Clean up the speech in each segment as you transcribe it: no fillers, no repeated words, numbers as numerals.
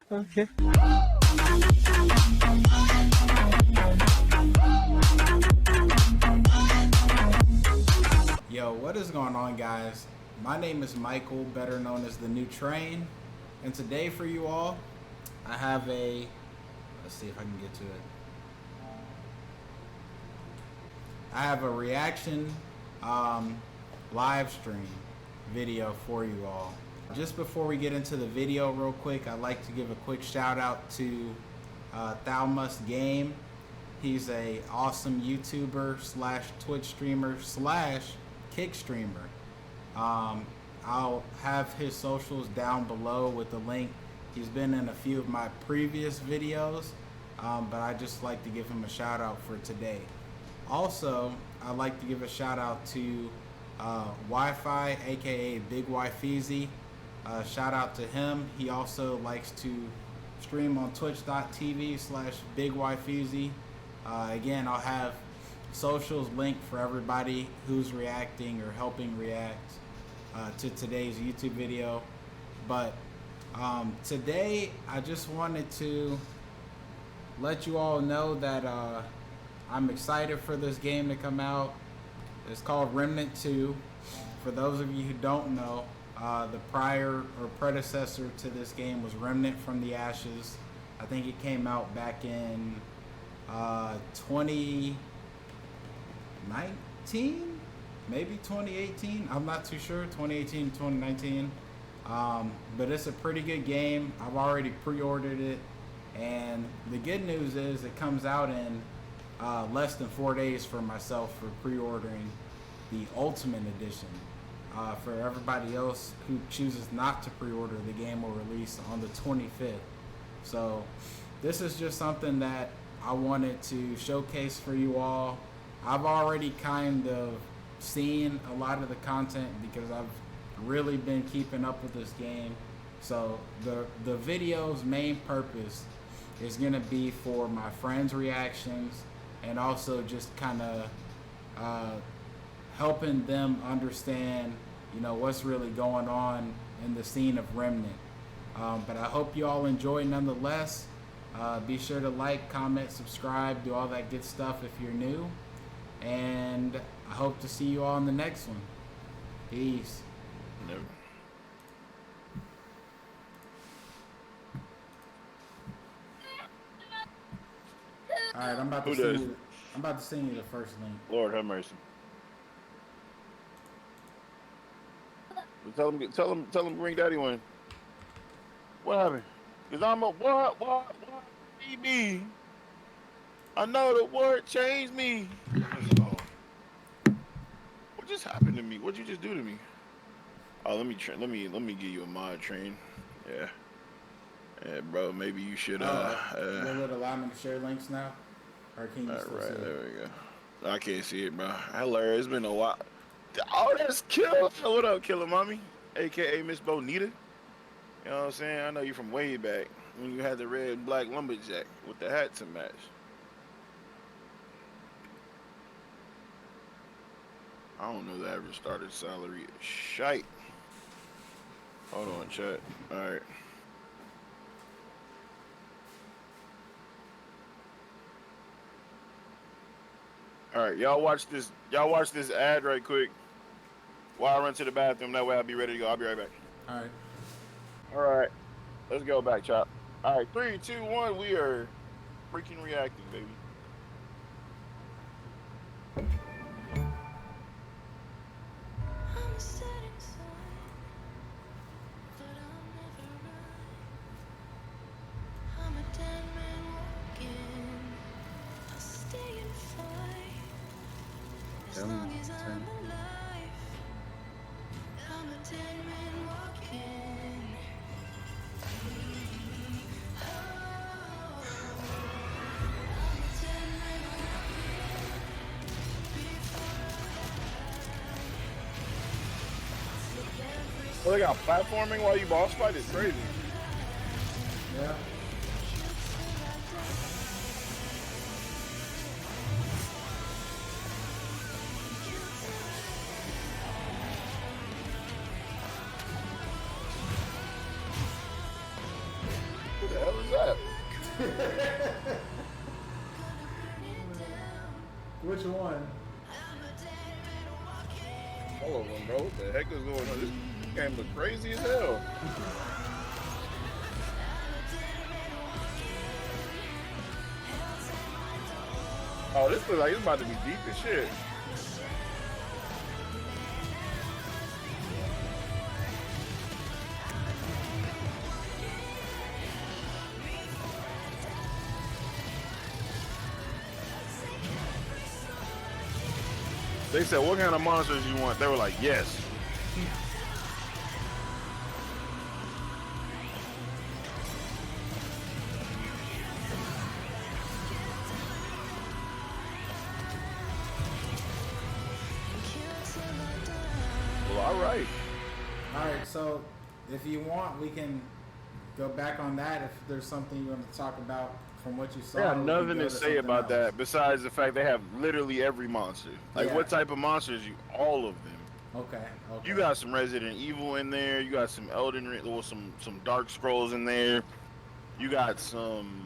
Okay. Yo, what is going on, guys? My name is Michael, better known as TheNewTrain, and today for you all, I have let's see if I can get to it. I have a reaction live stream video for you all. Just before we get into the video real quick, I'd like to give a quick shout out to Thou Must Game. He's a awesome YouTuber slash Twitch streamer slash kick streamer. I'll have his socials down below with the link. He's been in a few of my previous videos, but I just like to give him a shout out for today. Also, I'd like to give a shout out to Wi-Fi, aka Big Wi-Feezy. Shout out to him. He also likes to stream on twitch.tv/Big Wi-Feezy. Again, I'll have socials linked for everybody who's reacting or helping react to today's YouTube video. But today, I just wanted to let you all know that I'm excited for this game to come out. It's called Remnant 2. For those of you who don't know, the prior or predecessor to this game was Remnant from the Ashes. I think it came out back in 2019, maybe 2018. I'm not too sure. 2018, 2019. But it's a pretty good game. I've already pre-ordered it, and the good news is it comes out in less than 4 days for myself for pre-ordering the Ultimate Edition. For everybody else who chooses not to pre-order, the game will release on the 25th. So this is just something that I wanted to showcase for you all. I've already kind of seen a lot of the content because I've really been keeping up with this game. So the video's main purpose is going to be for my friends' reactions, and also just kind of helping them understand, you know, what's really going on in the scene of Remnant. But I hope you all enjoy nonetheless. Be sure to like, comment, subscribe, do all that good stuff if you're new. And I hope to see you all in the next one. Peace. Never. All right, I'm about to send you the first link. Lord have mercy. Tell him to bring Daddy one. What happened? Cause I'm a what BB. I know the word changed me. What just happened to me? What'd you just do to me? Oh, let me give you a mod train. Yeah. Yeah, bro. Maybe you should. Will it allow me to share links now, or can you still see it? There we go. I can't see it, bro. Hilarious. It's been a while. Oh, that's Killer. What up, Killer Mommy? AKA Miss Bonita. You know what I'm saying? I know you from way back when you had the red and black lumberjack with the hat to match. I don't know the average starter salary. Shite. Hold on, chat. Alright. Alright, y'all watch this ad right quick while I run to the bathroom. That way I'll be ready to go. I'll be right back. Alright. Alright. Let's go back, Chop. Alright, 3, 2, 1, we are freaking reacting, baby. As long as I'm alive, I'm a dead man walking. Oh, I'm a dead man walking. Oh, they got platforming while you boss fight? It's crazy. Yeah. Who the Gonna burn it down. Which one? I'm a dead man walking. All of them, bro. What the heck is going on? This game look crazy as hell. I'm a dead man walking. Hell's at my door. Oh, this looks like it's about to be deep as shit. They said, what kind of monsters you want? They were like, yes. Well, all right. All right, so if you want, we can go back on that if there's something you want to talk about from what you saw. I got we can nothing go to say something about else. that besides the fact they have literally every monster. Like, Yeah. what type of monsters? You all of them. Okay. You got some Resident Evil in there. You got some Elden Ring, or some Dark Scrolls in there. You got some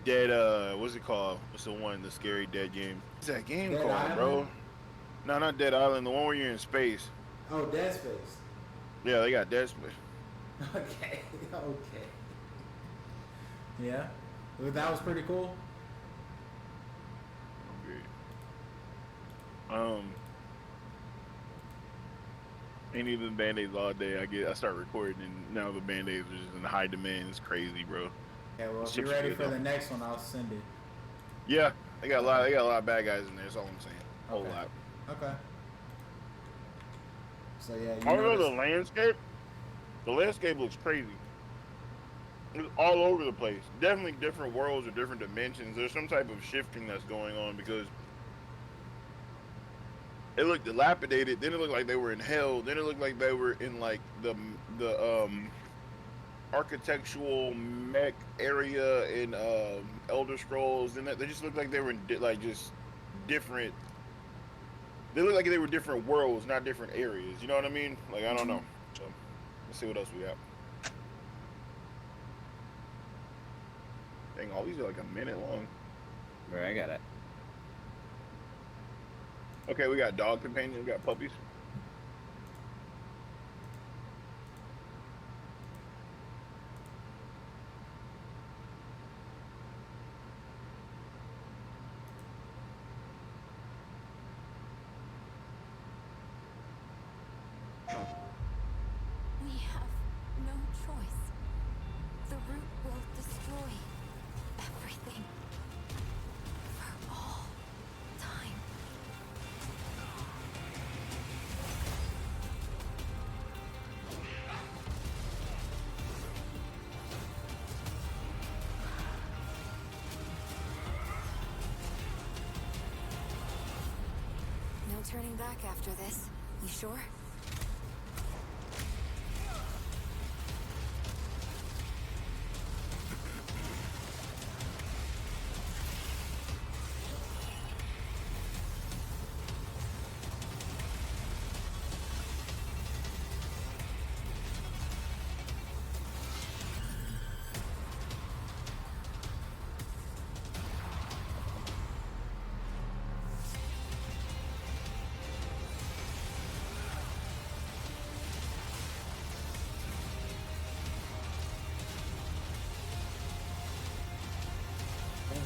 Dead. What's it called? What's the one? The scary Dead game. What's that game Dead called, Island? bro? No, not Dead Island. The one where you're in space. Oh, Dead Space. Yeah, they got Dead Space. Okay. Okay. Yeah. Well, that was pretty cool. Ain't even band-aids all day. I start recording and now the band-aids are just in high demand. It's crazy, bro. Yeah. Well, if Chips you're are ready good, for though. the next one, I'll send it. Yeah, they got a lot of bad guys in there. That's all I'm saying. A whole Okay. lot. Okay. So yeah, you I know the noticed- landscape. The landscape looks crazy. It's all over the place. Definitely different worlds or different dimensions. There's some type of shifting that's going on because it looked dilapidated. Then it looked like they were in hell. Then it looked like they were in like the architectural mech area in Elder Scrolls. And they just looked like they were in like just different. They look like they were different worlds, not different areas. You know what I mean? Like, I don't know. So, let's see what else we got. Dang, all these are like a minute long. Bro, I got it. Okay, we got dog companions, we got puppies. We have no choice. The root will destroy everything. For all time. No turning back after this. You sure?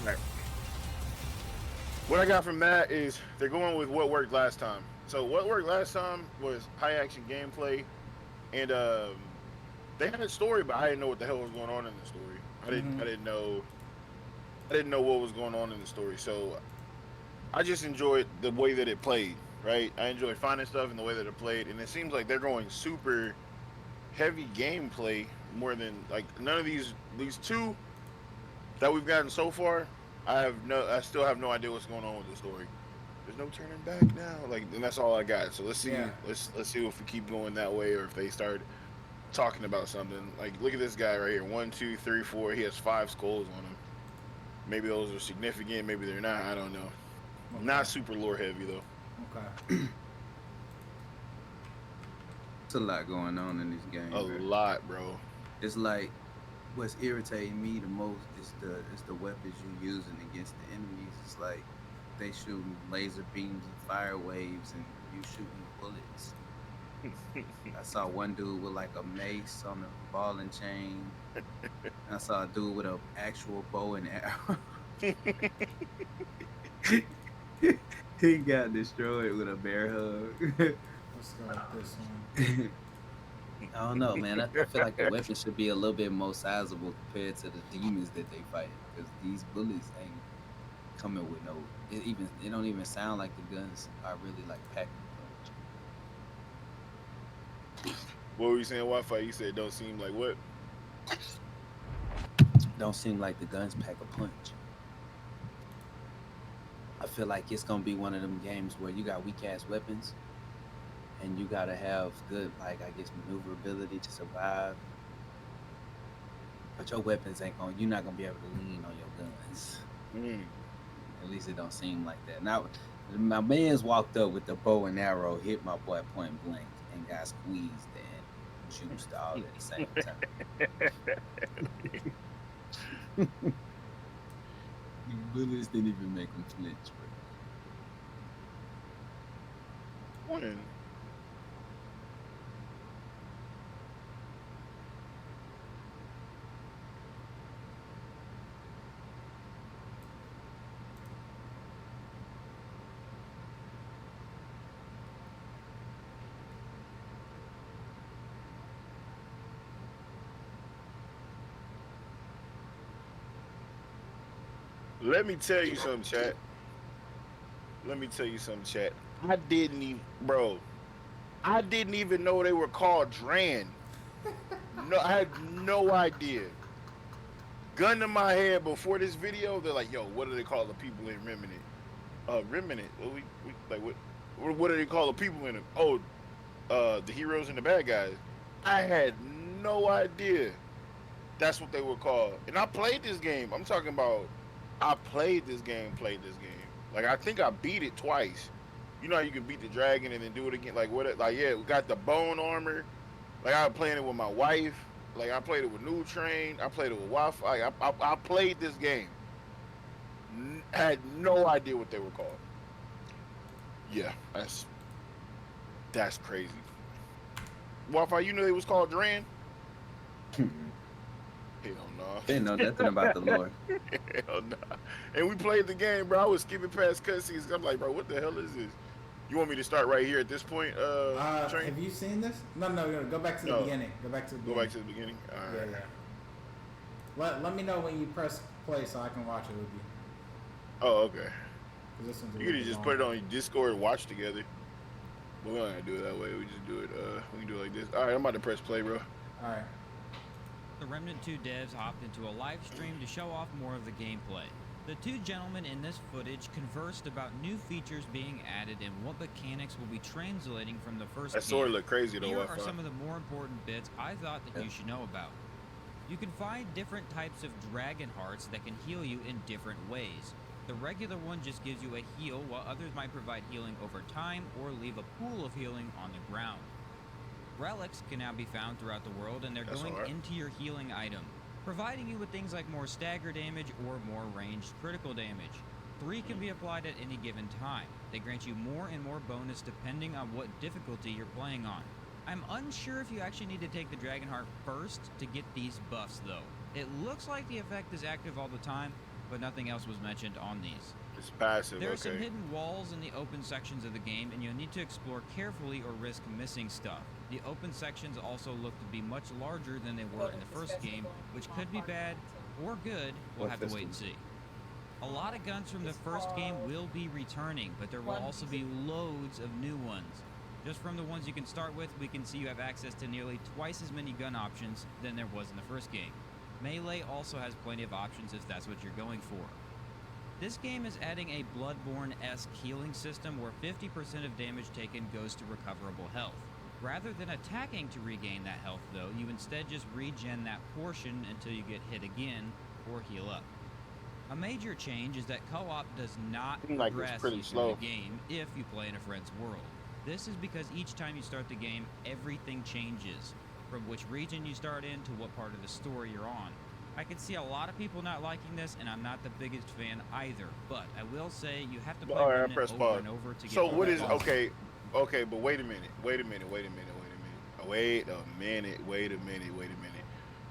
Alright. What I got from that is they're going with what worked last time. So what worked last time was high action gameplay, and they had a story, but I didn't know what the hell was going on in the story. I didn't know what was going on in the story. So I just enjoyed the way that it played. Right, I enjoyed finding stuff in the way that it played, and it seems like they're going super heavy gameplay more than like none of these two that we've gotten so far. I still have no idea what's going on with the story. There's no turning back now. Like, and that's all I got. So let's see. Yeah. Let's see if we keep going that way or if they start talking about something. Like, look at this guy right here. 1, 2, 3, 4. He has 5 skulls on him. Maybe those are significant. Maybe they're not. I don't know. Okay. Not super lore heavy though. Okay. It's a lot going on in this game. A bro. lot, bro. It's like what's irritating me the most is the weapons you using against the enemies. It's like they shooting laser beams and fire waves, and you shooting bullets. I saw one dude with like a mace on a ball and chain. I saw a dude with a actual bow and arrow. He got destroyed with a bear hug. Let's go with this one. I don't know, man. I feel like the weapon should be a little bit more sizable compared to the demons that they fighting, because these bullets ain't coming with no. It don't even sound like the guns are really like packing a punch. What were you saying, Wi-Fi? You said don't seem like what? Don't seem like the guns pack a punch. I feel like it's gonna be one of them games where you got weak ass weapons, and you gotta have good, like, I guess, maneuverability to survive. But your weapons ain't gonna. You're not gonna be able to lean on your guns. Mm. At least it don't seem like that. Now, my man's walked up with the bow and arrow, hit my boy point blank, and got squeezed and juiced all at the same time. The bullets didn't even make him flinch, bro. When? Let me tell you something, chat. Let me tell you something, chat. I didn't even know they were called Dran. No, I had no idea. Gun to my head before this video, they're like, "Yo, what do they call the people in Remnant?" Remnant. Well, we like what do they call the people in it? Oh, the heroes and the bad guys. I had no idea that's what they were called. And I played this game. I'm talking about. I played this game. Like, I think I beat it twice. You know how you can beat the dragon and then do it again? Like, what? Like, yeah, we got the bone armor. Like, I was playing it with my wife. Like, I played it with TheNewTrain. I played it with Wi-Fi. I played this game. Had no idea what they were called. Yeah, that's crazy. Wi-Fi, you knew they was called Dran? Hell no. Didn't know nothing about the lore. Hell no. And we played the game, bro. I was skipping past cutscenes. I'm like, bro, what the hell is this? You want me to start right here at this point? Train? Have you seen this? No, go back to the beginning. Go back to the beginning. All right. Yeah. Let me know when you press play so I can watch it with you. Oh, okay. This one's You could just put it on your Discord and watch together. But we don't have to do it that way. We just do it. We can do it like this. All right, I'm about to press play, bro. All right. The Remnant 2 devs hopped into a live stream to show off more of the gameplay. The two gentlemen in this footage conversed about new features being added and what mechanics will be translating from the first That game. sword look crazy though. Here are some of the more important bits I thought that you should know about. You can find different types of dragon hearts that can heal you in different ways. The regular one just gives you a heal, while others might provide healing over time or leave a pool of healing on the ground. Relics can now be found throughout the world, and they're going into your healing item, providing you with things like more stagger damage or more ranged critical damage. 3 can be applied at any given time. They grant you more and more bonus depending on what difficulty you're playing on. I'm unsure if you actually need to take the Dragon Heart first to get these buffs though. It looks like the effect is active all the time, but nothing else was mentioned on these. It's passive. There are some hidden walls in the open sections of the game, and you'll need to explore carefully or risk missing stuff. The open sections also look to be much larger than they were in the first game, which could be bad or good. We'll have to wait and see. A lot of guns from the first game will be returning, but there will also be loads of new ones. Just from the ones you can start with, we can see you have access to nearly twice as many gun options than there was in the first game. Melee also has plenty of options if that's what you're going for. This game is adding a Bloodborne-esque healing system where 50% of damage taken goes to recoverable health. Rather than attacking to regain that health though, you instead just regen that portion until you get hit again or heal up. A major change is that co-op does not progress you through the game if you play in a friend's world. This is because each time you start the game, everything changes. from which region you start in to what part of the story you're on. I can see a lot of people not liking this, and I'm not the biggest fan either, but I will say you have to play All right, I Remnant press over pause. and over to get So all what the is bosses. okay? Okay, but wait a minute. Wait a minute. Wait a minute. Wait a minute. Wait a minute. Wait a minute. Wait a minute.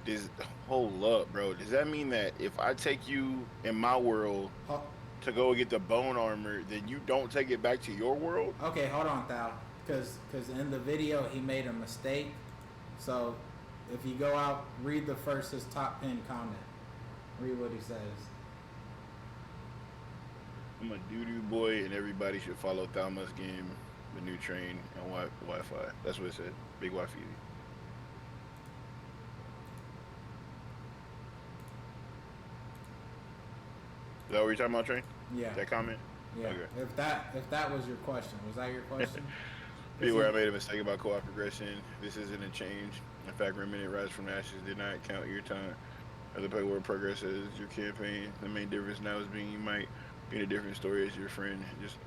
Does hold up, bro? Does that mean that if I take you in my world Ho- to go get the bone armor, then you don't take it back to your world? okay, hold on, Thal. Because in the video, he made a mistake. So if you go out, read his top pinned comment. Read what he says. I'm a doo-doo boy, and everybody should follow Thalma's game, the new train, and Wi-Fi. That's what it said. Big Wi-Fi. Is that what you're talking about, train? Yeah. That comment? Yeah. Okay. If that was your question, was that your question? 'Cause Beware, I made a mistake about co-op progression. This isn't a change. In fact, Remnant Rise from the Ashes did not count your time. As the paperwork progresses, your campaign. The main difference now is being you might be in a different story as your friend. Just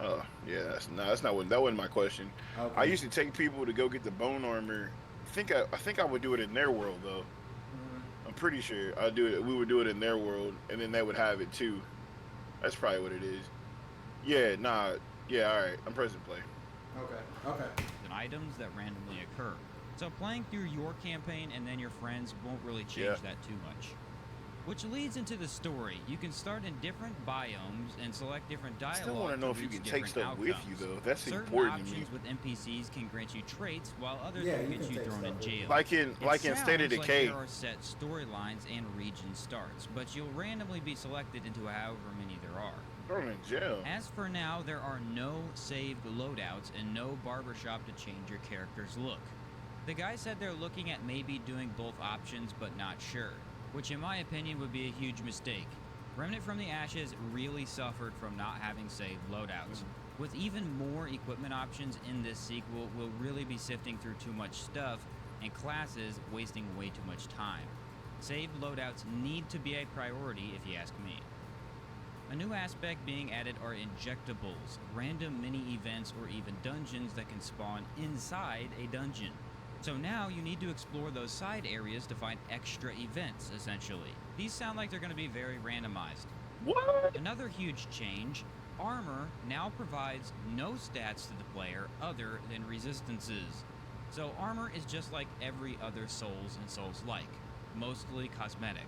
yeah, that's not what that wasn't my question. I Okay. used to take people to go get the bone armor. I think I would do it in their world though. Mhm. I'm pretty sure I'd do it. We would do it in their world, and then they would have it too. That's probably what it is. Yeah, nah, yeah, all right. I'm pressing play. Okay. And items that randomly occur. So playing through your campaign and then your friends won't really change Yeah. that too much. Which leads into the story. You can start in different biomes and select different I dialogue still want to know to if you reach can take different stuff with you outcomes. though. That's Certain important to me. options with NPCs can grant you traits, while others Yeah, will you get can you take thrown in stuff with you. jail. Like in State of Sounds like Decay. there are set storylines and region starts, but you'll randomly be selected into however many there are. Throw him in jail. As for now, there are no saved loadouts and no barbershop to change your character's look. The guy said they're looking at maybe doing both options, but not sure, which in my opinion would be a huge mistake. Remnant from the Ashes really suffered from not having saved loadouts. With even more equipment options in this sequel, we'll really be sifting through too much stuff and classes wasting way too much time. Saved loadouts need to be a priority if you ask me. A new aspect being added are injectables, random mini events or even dungeons that can spawn inside a dungeon. So now you need to explore those side areas to find extra events, essentially. These sound like they're going to be very randomized. What? Another huge change, armor now provides no stats to the player other than resistances. So armor is just like every other Souls and Souls-like, mostly cosmetic.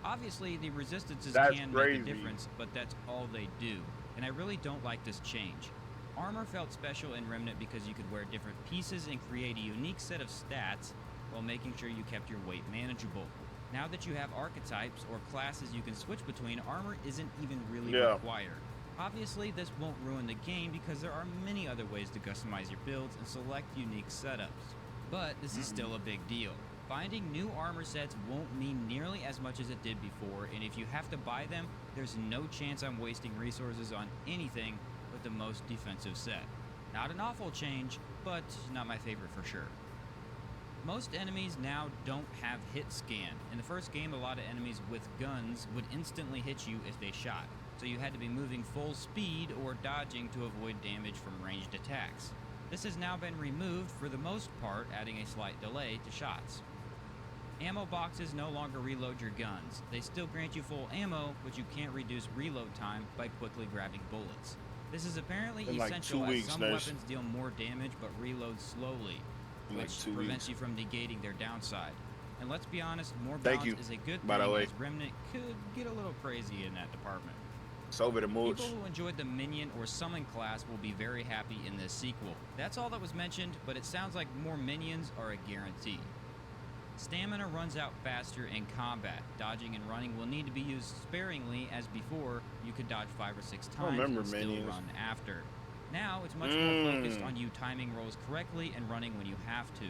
Obviously, the resistances That's can crazy. make a difference, but that's all they do, and I really don't like this change. Armor felt special in Remnant because you could wear different pieces and create a unique set of stats while making sure you kept your weight manageable. Now that you have archetypes or classes you can switch between, armor isn't even really Yeah. required. Obviously, this won't ruin the game because there are many other ways to customize your builds and select unique setups. But this is still a big deal. Finding new armor sets won't mean nearly as much as it did before, and if you have to buy them, there's no chance I'm wasting resources on anything but the most defensive set. Not an awful change, but not my favorite for sure. Most enemies now don't have hit scan. In the first game, a lot of enemies with guns would instantly hit you if they shot, so you had to be moving full speed or dodging to avoid damage from ranged attacks. This has now been removed for the most part, adding a slight delay to shots. Ammo boxes no longer reload your guns. They still grant you full ammo, but you can't reduce reload time by quickly grabbing bullets. This is apparently In like essential 2 as weeks, some Nurse. weapons deal more damage but reload slowly, In like which 2 prevents weeks. you from negating their downside. And let's be honest, more Thank balance you, is a good by the thing way. as Remnant could get a little crazy in that department. Sober the mooch. People who enjoyed the minion or summon class will be very happy in this sequel. That's all that was mentioned, but it sounds like more minions are a guarantee. Stamina runs out faster in combat. Dodging and running will need to be used sparingly, as before, you could dodge 5 or 6 I times remember and still minions. run after. Now, it's much more focused on you timing rolls correctly and running when you have to.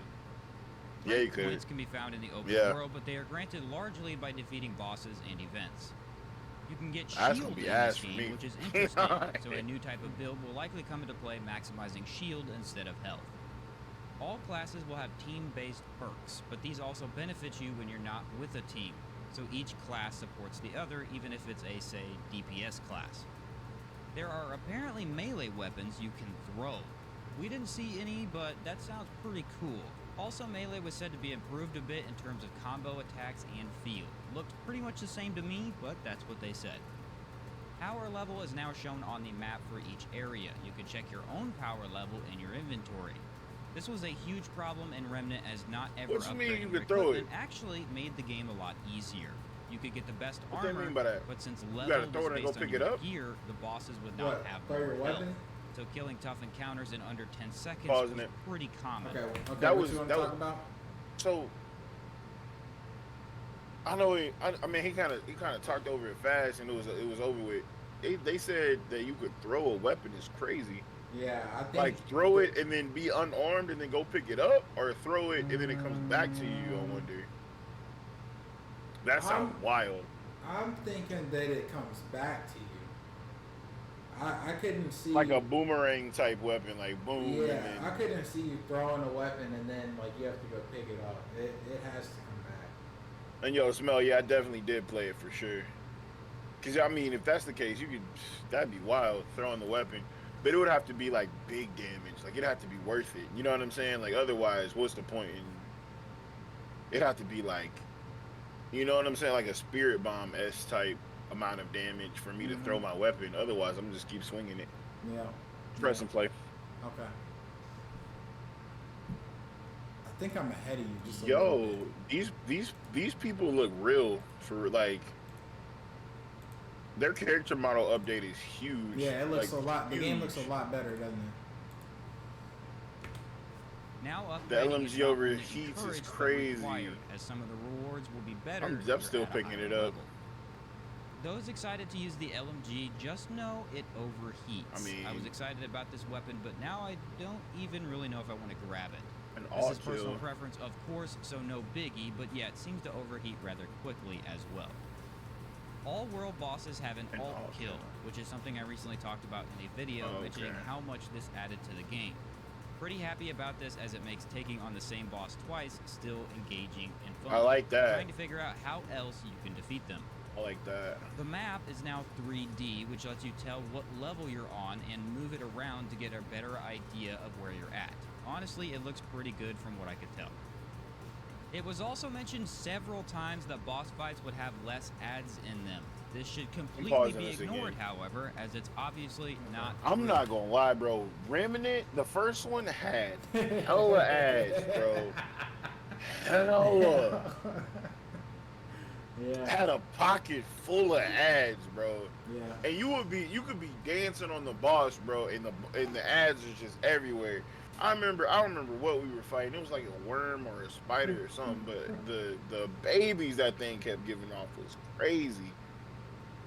Yeah, you Break could. points can be found in the open Yeah. world, but they are granted largely by defeating bosses and events. You can get That's shield gonna in be this ass for game, me. which is interesting, so a new type of build will likely come into play maximizing shield instead of health. All classes will have team-based perks, but these also benefit you when you're not with a team, so each class supports the other even if it's a, say, DPS class. There are apparently melee weapons you can throw. We didn't see any, but that sounds pretty cool. Also, Melee was said to be improved a bit in terms of combo attacks and feel. Looked pretty much the same to me, but that's what they said. Power level is now shown on the map for each area. You can check your own power level in your inventory. This was a huge problem in Remnant, as not ever What you mean upgrading you your could throw equipment it? actually made the game a lot easier. You could get the best What they armor, mean by that? but since You level gotta throw was it and go based on pick it your up? gear, the bosses would not What? have Throw your more health. weapon? So killing tough encounters in under 10 seconds Pausing was it. pretty common. Okay, okay. That what was- you want that to was- talk about? So I know I mean he kind of talked over it fast and it was over with. They said that you could throw a weapon is crazy. Yeah, I think Like throw it and then be unarmed and then go pick it up, or throw it and then it comes back to you. I wonder. That sounds wild. I'm thinking that it comes back to you. I couldn't see Like a boomerang type weapon, like boom. Yeah, and then, I couldn't see you throwing a weapon and then like you have to go pick it up. It has to come back. and yo, Smell, yeah, I definitely did play it for sure. Cause I mean, if that's the case, that'd be wild throwing the weapon, but it would have to be like big damage. Like it'd have to be worth it. You know what I'm saying? Like otherwise, what's the point? It'd have to be like, you know what I'm saying? Like a spirit bomb S type amount of damage for me to throw my weapon. Otherwise, I'm just keep swinging it. Yeah. Press and play. Okay. I think I'm ahead of you just a little Yo, bit. these people look real for like. Their character model update is huge. Yeah, it looks like, a lot. The game huge. looks a lot better, doesn't it? Now The upgrading is LMG not only overheats is encouraged, but crazy. required, as some of the rewards will be better. I'm if you're still at a picking higher it up. level. Those excited to use the LMG just know it overheats. I mean- I was excited about this weapon, but now I don't even really know if I want to grab it. An This all is personal kill. preference, of course, so no biggie, but yeah, it seems to overheat rather quickly as well. All world bosses have an An alt alt kill, kill. which is something I recently talked about in a video Okay. mentioning how much this added to the game. Pretty happy about this, as it makes taking on the same boss twice still engaging and fun. I like that. Trying to figure out how else you can defeat them. I like that. The map is now 3D, which lets you tell what level you're on and move it around to get a better idea of where you're at. Honestly, it looks pretty good from what I could tell. It was also mentioned several times that boss fights would have less ads in them. This should completely pausing be this ignored, again. however, as it's obviously not I'm true. not gonna lie, bro. Remnant, the first one had hella ads, bro. Hella. Yeah. Had a pocket full of ads, bro. Yeah. And you could be dancing on the boss, bro, and the ads are just everywhere. I don't remember what we were fighting. It was like a worm or a spider or something, but the babies that thing kept giving off was crazy.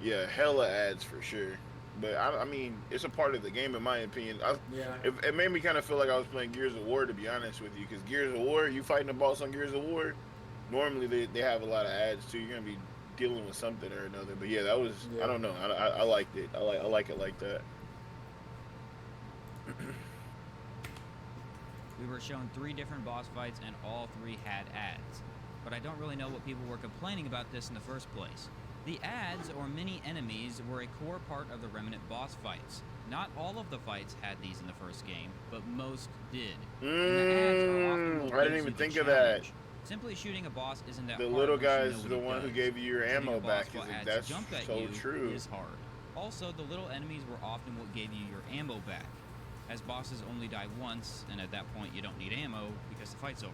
Yeah, hella ads for sure. But I mean, it's a part of the game in my opinion. Yeah. It made me kind of feel like I was playing Gears of War, to be honest with you, because Gears of War, you fighting a boss on Gears of War, normally they have a lot of ads too. You're gonna be dealing with something or another. But yeah, that was Yeah. I don't know. I liked it. I like it like that. We were shown 3 different boss fights and all 3 had ads. But I don't really know what people were complaining about this in the first place. The ads, or mini enemies, were a core part of the Remnant boss fights. Not all of the fights had these in the first game, but most did. And the ads are often what I didn't gives even you the think of that. challenge. Simply shooting a boss isn't that The hard little once you guy know is what the it one who does. gave you your Shooting a ammo boss back. while ads That's jump at so you true. is hard. Also, the little enemies were often what gave you your ammo back, as bosses only die once, and at that point you don't need ammo because the fight's over.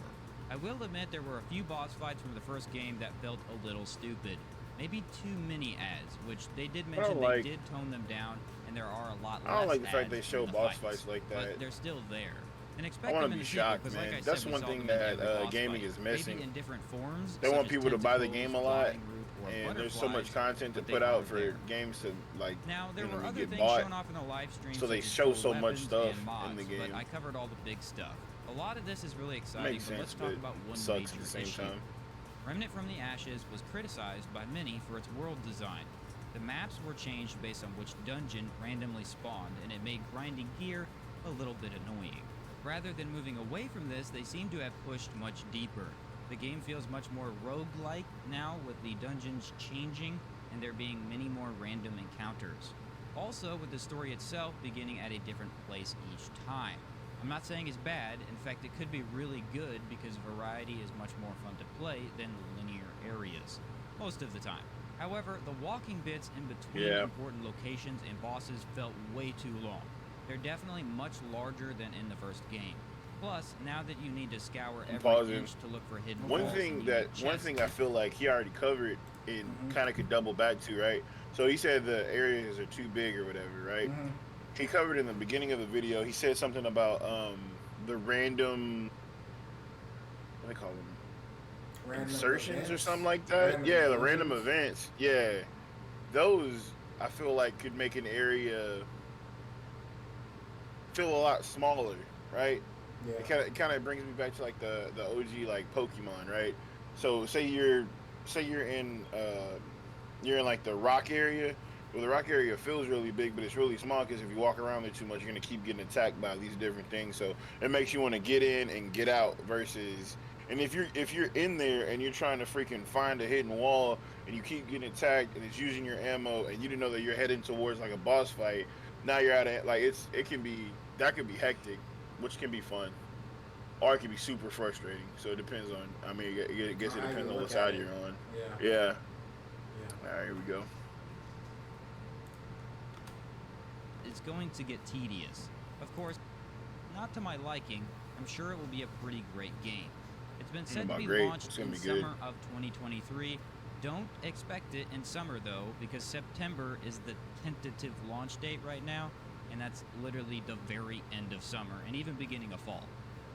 I will admit there were a few boss fights from the first game that felt a little stupid. Maybe too many ads, which they did mention they did tone them down, and there are a lot less I don't like the fact ads they in show the boss fights like But that. they're still there. And I expect want them to in be the sequel, shocked, 'cause like man. I That's said, we one saw thing them in that every boss gaming fight. is missing. Maybe in different forms. They such want as people to buy the tentacles, game a lot, flying root, or and there's so much butterflies, content to but they put out are for there. games to like. Now, there you know, were to other get things bought. shown off in the live stream, So they such as show cool so much weapons stuff and mods, in the but game. I covered all the big stuff. A lot of this is really exciting, Makes but let's sense, talk but about one sucks major at the same issue. time. Remnant from the Ashes was criticized by many for its world design. The maps were changed based on which dungeon randomly spawned, and it made grinding gear a little bit annoying. Rather than moving away from this, they seem to have pushed much deeper. The game feels much more roguelike now, with the dungeons changing and there being many more random encounters. Also, with the story itself beginning at a different place each time. I'm not saying it's bad. In fact, it could be really good because variety is much more fun to play than linear areas, most of the time. However, the walking bits in between Yeah. important locations and bosses felt way too long. They're definitely much larger than in the first game. Plus, now that you need to scour I'm every pausing. inch to look for hidden One walls and thing even chests. I feel like he already covered and kind of could double back to, right? So he said the areas are too big or whatever, right? He covered in the beginning of the video. He said something about the random, what do they call them, Random insertions or events. something like that. Random Yeah, the random intelligence. events. Yeah, those I feel like could make an area feel a lot smaller, right? Yeah. It kind of brings me back to like the OG like Pokemon, right? So say you're in like the rock area. Well, the rock area feels really big, but it's really small because if you walk around there too much, you're gonna keep getting attacked by these different things. So it makes you want to get in and get out versus. And if you're in there and you're trying to freaking find a hidden wall and you keep getting attacked and it's using your ammo and you didn't know that you're heading towards like a boss fight, now you're at it like it can be that could be hectic, which can be fun, or it can be super frustrating. So it depends on. I mean, I guess it How you depends on look what at side it. you're on. Yeah. Yeah. Yeah. All right, here we go. It's going to get tedious. Of course, not to my liking. I'm sure it will be a pretty great game. It's been said to About be great. launched It's gonna in be good. summer of 2023. Don't expect it in summer though, because September is the tentative launch date right now, and that's literally the very end of summer and even beginning of fall.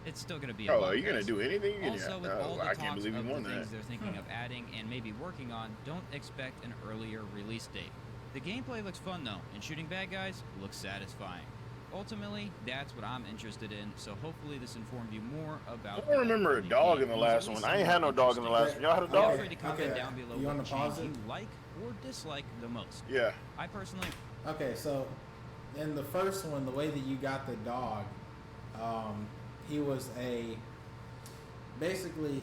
It's still going to be a Oh, long are you gonna ways. do anything? Also, with all the I can't talks believe you of won the that. things they're thinking of adding and maybe working on, don't expect an earlier release date. The gameplay looks fun though, and shooting bad guys looks satisfying. Ultimately, that's what I'm interested in, so hopefully this informed you more about I don't remember a upcoming dog game, in the or was last at least one. I ain't had no somewhat dog in the last one. interesting. Y'all had a Feel dog? free to comment Okay. down below You what wanna change pause it? you like or dislike the most. Yeah. I personally Okay, so in the first one, the way that you got the dog, he was basically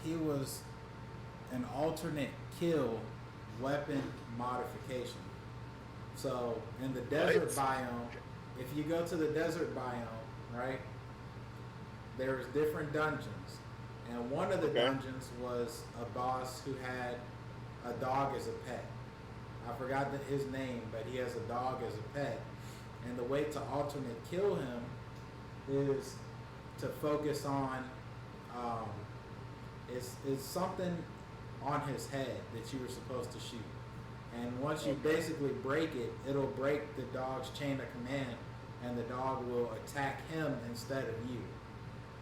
he was an alternate kill weapon modification. So in the desert What? biome, if you go to the desert biome, right, there's different dungeons, and one of the Okay. dungeons was a boss who had a dog as a pet. I forgot his name, but he has a dog as a pet. And the way to alternate kill him is to focus on is something on his head that you were supposed to shoot. And once you basically break it, it'll break the dog's chain of command, and the dog will attack him instead of you.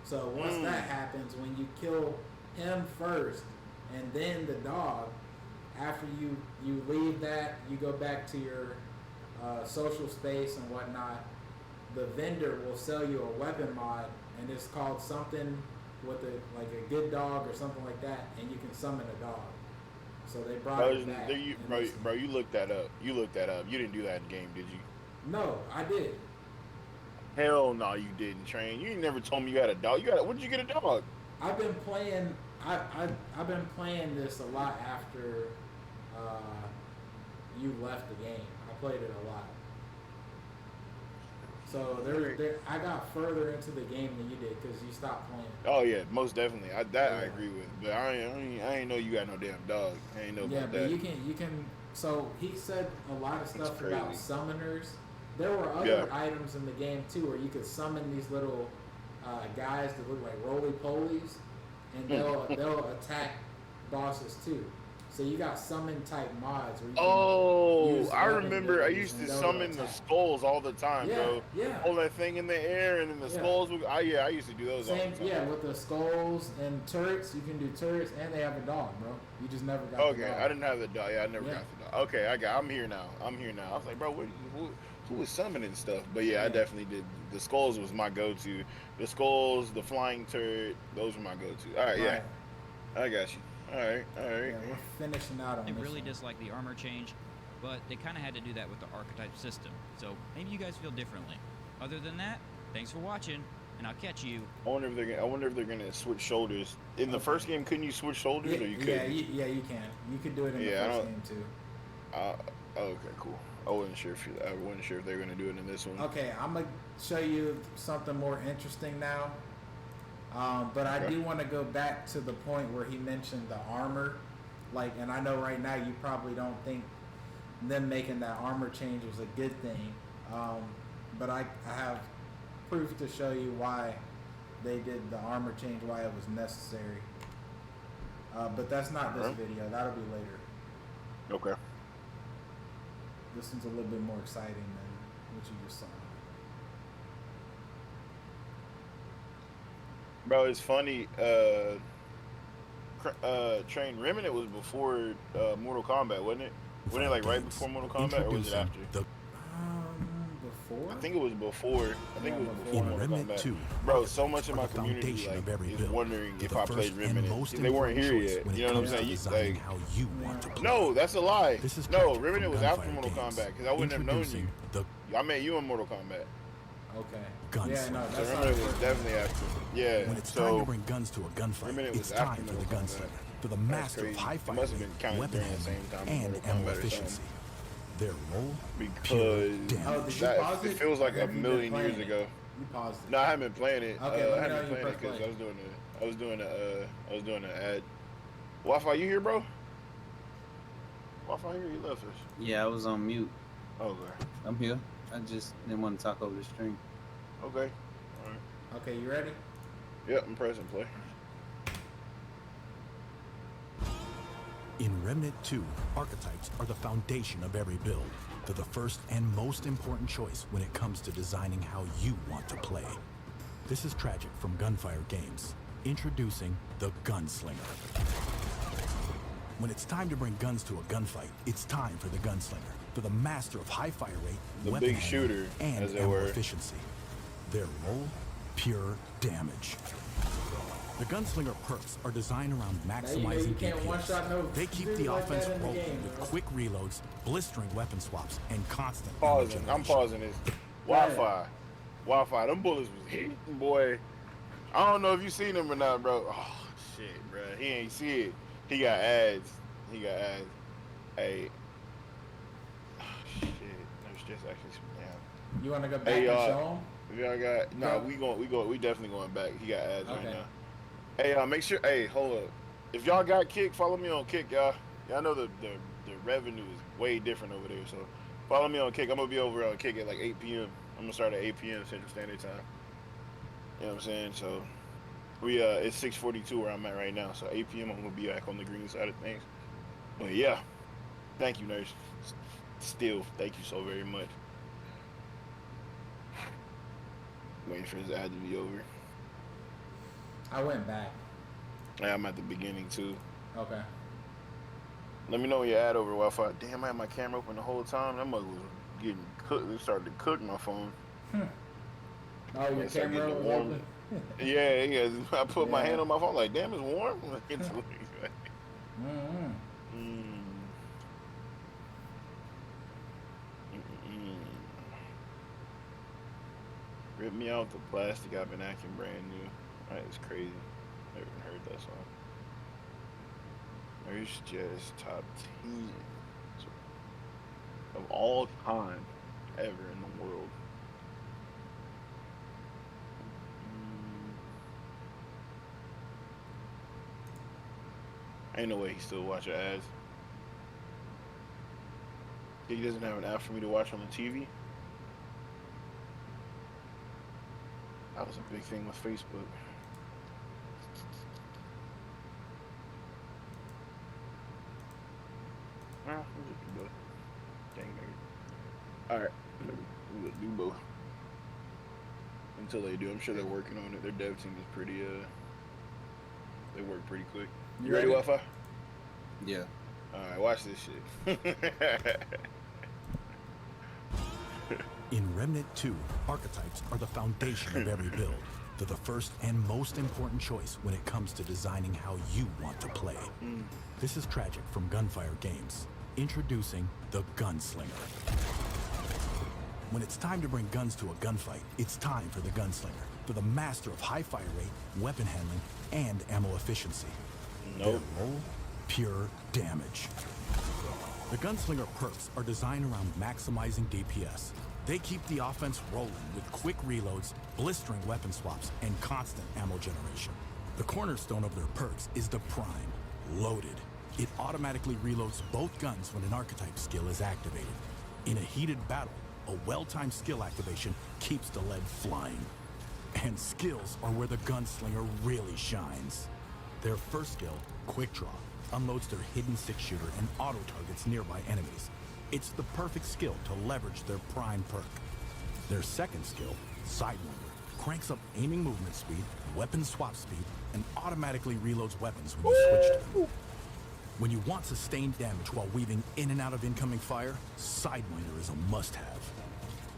So once that happens, when you kill him first and then the dog, after you leave that, you go back to your social space and whatnot, the vendor will sell you a weapon mod, and it's called something with like a good dog or something like that, and you can summon a dog. So they brought Bro, it back. bro, you looked that up. You looked that up. You didn't do that in game, did you? No, I did. Hell no, you didn't, Train. You never told me you had a dog. When did you get a dog? I've been playing. I've been playing this a lot after you left the game. I played it a lot. So I got further into the game than you did because you stopped playing. Oh yeah, most definitely. I agree with. But I ain't know you got no damn dog. I ain't know Yeah, about but that. you can. So he said a lot of stuff crazy. about summoners. There were other items in the game too, where you could summon these little guys that look like roly polies, and they'll attack bosses too. So you got summon type mods where you can use I weapon remember. I abilities used to and they'll summon the attack. skulls all the time, Yeah, bro. yeah. Hold that thing in the air, and then the Yeah. skulls. I used to do those all Same, the time. yeah, with the skulls and turrets, you can do turrets, and they have a dog, bro. You just never got the Okay, dog. I didn't have the dog. Yeah, I never Yeah. got the dog. Okay, I'm here now. I was like, bro, who was summoning stuff? But yeah, I definitely did. The skulls was my go-to. The skulls, the flying turret, those were my go-to. All right, yeah, I got you. All right. Yeah, we're finishing out on I this really one. dislike the armor change, but they kind of had to do that with the archetype system, so maybe you guys feel differently. Other than that, thanks for watching, and I'll catch you. I wonder if they're gonna switch shoulders. In the first game, couldn't you switch shoulders, or you Yeah, couldn't? you can. You could do it in the Yeah, I first don't- game too. Uh, okay, cool. I wasn't sure if they were gonna do it in this one. Okay, I'm gonna show you something more interesting now. But I Okay. do want to go back to the point where he mentioned the armor. Like, and I know right now you probably don't think them making that armor change was a good thing. But I have proof to show you why they did the armor change, why it was necessary. But that's not this Alright. video. That'll be later. Okay. This one's a little bit more exciting than what you just saw. Bro, it's funny. Train Remnant was before Mortal Kombat, wasn't it? Wasn't it like right before Mortal Kombat, or was it after? Before? I think it was before. I think it was before In Mortal Remnant Kombat. 2, Bro, so much of are my the community foundation of every is build. wondering They're if the I played first and Remnant. most They weren't important here choice yet. when it You know what I'm comes to saying? designing how you want to play. No, that's a lie. This is No, Tragic Remnant from was after Gunfire Mortal Games, Kombat because I wouldn't have known you. introducing the I met you in Mortal Kombat. Okay. Gunslinger. Yeah, no, So that's not Remnant the was first definitely after. Yeah. When it's time to So bring guns to a gunfight, Remnant it's was after time for the Mortal Kombat. gunslinger, for the That's master of crazy. high It fire must have rate, been kind of weapon during the same handling, time as and Mortal ammo Kombat or efficiency. something. Their role, Because pure Oh, did damage. you pause it it? feels like Or a have you been million playing years it? ago. You paused it. No, I haven't been playing it. Okay, I let me know haven't when been you playing it press because play. I was doing an ad. Wi-Fi, you here, bro? Wi-Fi here, you left us. Yeah, I was on mute. Okay. I'm here. I just didn't want to talk over the stream. Okay. All right. Okay, you ready? Yep, I'm pressing play. In Remnant 2, archetypes are the foundation of every build. They're the first and most important choice when it comes to designing how you want to play. This is Tragic from Gunfire Games, introducing the Gunslinger. When it's time to bring guns to a gunfight, it's time for the Gunslinger, for the master of high fire rate, The weapon big handling, shooter, and as it ammo were. efficiency. Their role, pure damage. The Gunslinger perks are designed around you maximizing can't one-shot DPS. no They keep dude the like that offense in the rolling game, with bro. quick reloads, blistering weapon swaps, and constant ammo Pausing. I'm generation. pausing this. Wi-Fi. Wi-Fi. Them bullets was hitting, boy. I don't know if you seen them or not, bro. Oh, shit, bro. He ain't see it. He got ads. Hey. Oh, shit. There's just actually some damn. You want to go back Hey, and show If y'all got Go. we definitely going back. He got ads right Okay. now. Hey, make sure. Hey, hold up. If y'all got Kick, follow me on Kick, y'all. Y'all know the revenue is way different over there. So follow me on Kick. I'm gonna be over on Kick at like 8 p.m. I'm gonna start at 8 p.m. Central Standard Time. You know what I'm saying? So we it's 6:42 where I'm at right now. So 8 p.m. I'm gonna be back on the green side of things. But yeah, thank you, nurse. Still, thank you so very much. Waiting for this ad to be over. I went back. Yeah, I'm at the beginning too. Okay. Let me know when your ad over, Wi-Fi. Damn, I had my camera open the whole time. That mug was getting cooked. It started to cook my phone. Oh, your It's like camera getting was warm. open? Yeah. I put my Yeah. hand on my phone like, damn, it's warm. It's like, Mm-hmm. mm. Rip me out the plastic. I've been acting brand new. That is crazy. Never even heard that song. There's just top 10 of all time ever in the world. Ain't no way he still watch your ads. He doesn't have an app for me to watch on the TV. That was a big thing with Facebook. We'll just do both. Dang nigga. Alright. We'll do both. Until they do. I'm sure they're working on it. Their dev team is pretty they work pretty quick. You ready, Wi-Fi? Yeah. Alright, watch this shit. In Remnant 2, archetypes are the foundation of every build. They're the first and most important choice when it comes to designing how you want to play. This is Tragic from Gunfire Games, introducing the Gunslinger. When it's time to bring guns to a gunfight, it's time for the Gunslinger, for the master of high fire rate, weapon handling, and ammo efficiency. Their Nope. role, pure damage. The The Gunslinger perks are designed around maximizing DPS. They keep the offense rolling with quick reloads, blistering weapon swaps, and constant ammo generation. The cornerstone of their perks is the Prime, Loaded. It automatically reloads both guns when an archetype skill is activated. In a heated battle, a well-timed skill activation keeps the lead flying. And skills are where the Gunslinger really shines. Their first skill, Quick Draw, unloads their hidden six-shooter and auto-targets nearby enemies. It's the perfect skill to leverage their prime perk. Their second skill, Sidewinder, cranks up aiming movement speed, weapon swap speed, and automatically reloads weapons when you switch to them. When you want sustained damage while weaving in and out of incoming fire, Sidewinder is a must-have.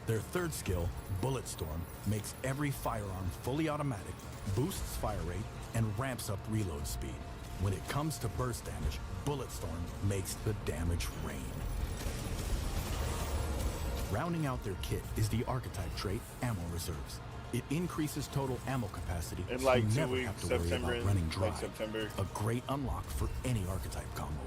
Their third skill, Bulletstorm, makes every firearm fully automatic, boosts fire rate, and ramps up reload speed. When it comes to burst damage, Bulletstorm makes the damage rain. Rounding out their kit is the archetype trait, Ammo Reserves. It increases total ammo capacity, In so like you 2 never weeks, have to worry September, about running dry. like September. A great unlock for any archetype combo.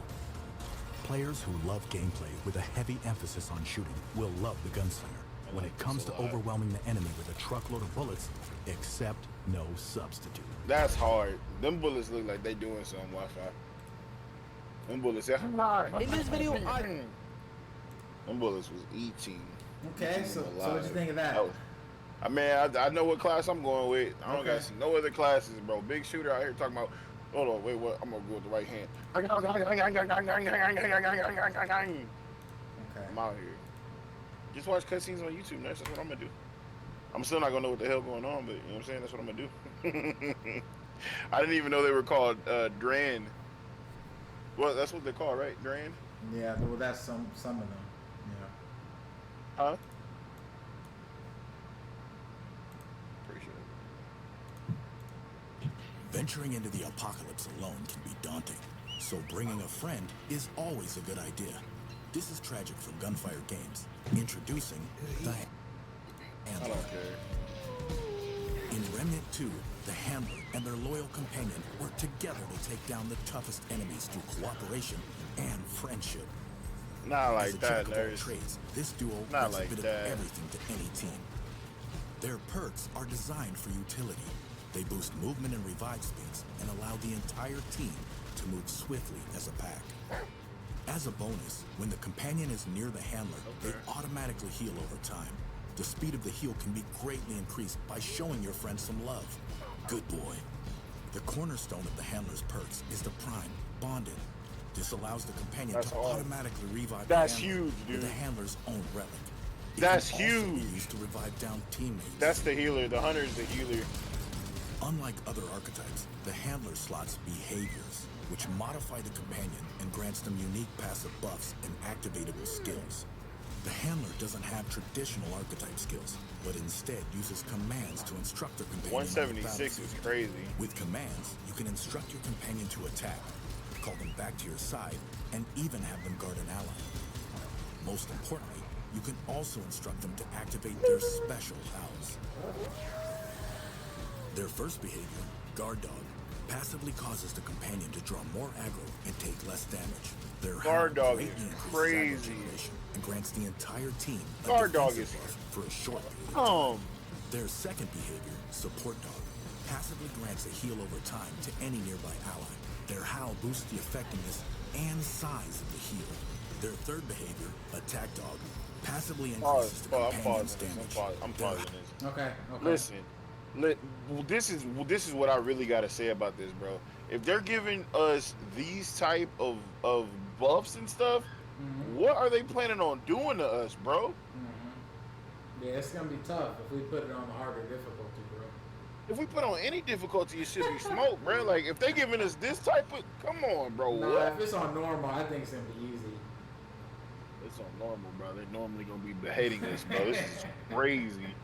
Players who love gameplay with a heavy emphasis on shooting will love the Gunslinger. When it comes to overwhelming the enemy with a truckload of bullets, accept no substitute. That's hard. Them bullets look like they doing something Wi-Fi. Them bullets, in this video, them bullets was eating. Okay, so what you think of that? I mean, I know what class I'm going with. I don't got no other classes, bro. Big shooter out here talking about. Hold on, wait, what? I'm gonna go with the right hand. Okay. I'm out here. Just watch cutscenes on YouTube. That's what I'm gonna do. I'm still not gonna know what the hell going on, but you know what I'm saying. That's what I'm gonna do. I didn't even know they were called Dran. Well, that's what they're called, right? Dran. Yeah, well, that's some of them. Yeah. Huh? Appreciate it. Venturing into the apocalypse alone can be daunting, so bringing a friend is always a good idea. This is Tragic from Gunfire Games, introducing the I Handler. don't care. In Remnant 2, the Handler and their loyal companion work together to take down the toughest enemies through cooperation and friendship. Not As like a that, jack of all there's trades, this duo not brings like a bit that. of everything to any team. Their perks are designed for utility. They boost movement and revive speeds and allow the entire team to move swiftly as a pack. As a bonus, when the companion is near the handler, they automatically heal over time. The speed of the heal can be greatly increased by showing your friend some love. Good boy. The cornerstone of the handler's perks is the Prime, Bonded. This allows the companion That's to hard. automatically revive That's the handler huge, with the dude. handler's own relic. It That's can also be huge. used to revive down teammates. That's the healer. The hunter is the healer. Unlike other archetypes, the handler slots behaviors, which modify the companion and grants them unique passive buffs and activatable skills. The handler doesn't have traditional archetype skills, but instead uses commands to instruct their companion. on the 176 is battlefield. crazy. With commands, you can instruct your companion to attack, call them back to your side, and even have them guard an ally. Most importantly, you can also instruct them to activate their special powers. Their first behavior, Guard Dog, passively causes the companion to draw more aggro and take less damage. Their Guard howl Dog greatly is increases crazy. aggro generation and grants the entire team a Guard Dog defensive is- buff for a short period of time. Um, Their second behavior, Support Dog, passively grants a heal over time to any nearby ally. Their howl boosts the effectiveness and size of the heal. Their third behavior, Attack Dog, passively increases the I'm companion's pausing this. damage. I'm Their pausing this. Okay. Listen, this is what I really gotta say about this, bro. If they're giving us these type of buffs and stuff, what are they planning on doing to us, bro? Yeah, it's gonna be tough if we put it on the harder difficulty, bro. If we put on any difficulty, it should be smoke, bro. Like if they giving us this type of, come on, bro. No, What? if it's on normal, I think it's gonna be easy. It's on normal, bro. They're normally gonna be beheading us, bro. This is crazy.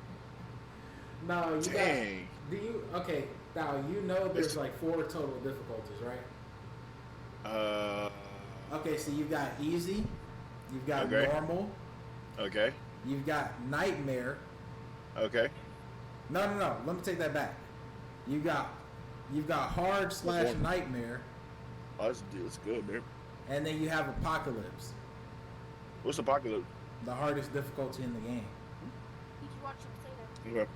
No, you Dang. got. Do you? Okay, now you know there's like 4 total difficulties, right? Okay, so you've got easy, you've got Okay. normal, Okay. you've got nightmare. Okay. No. Let me take that back. You've got hard / nightmare, Oh, that's good, man. and then you have apocalypse. What's Apocalypse? The hardest difficulty in the game. Okay.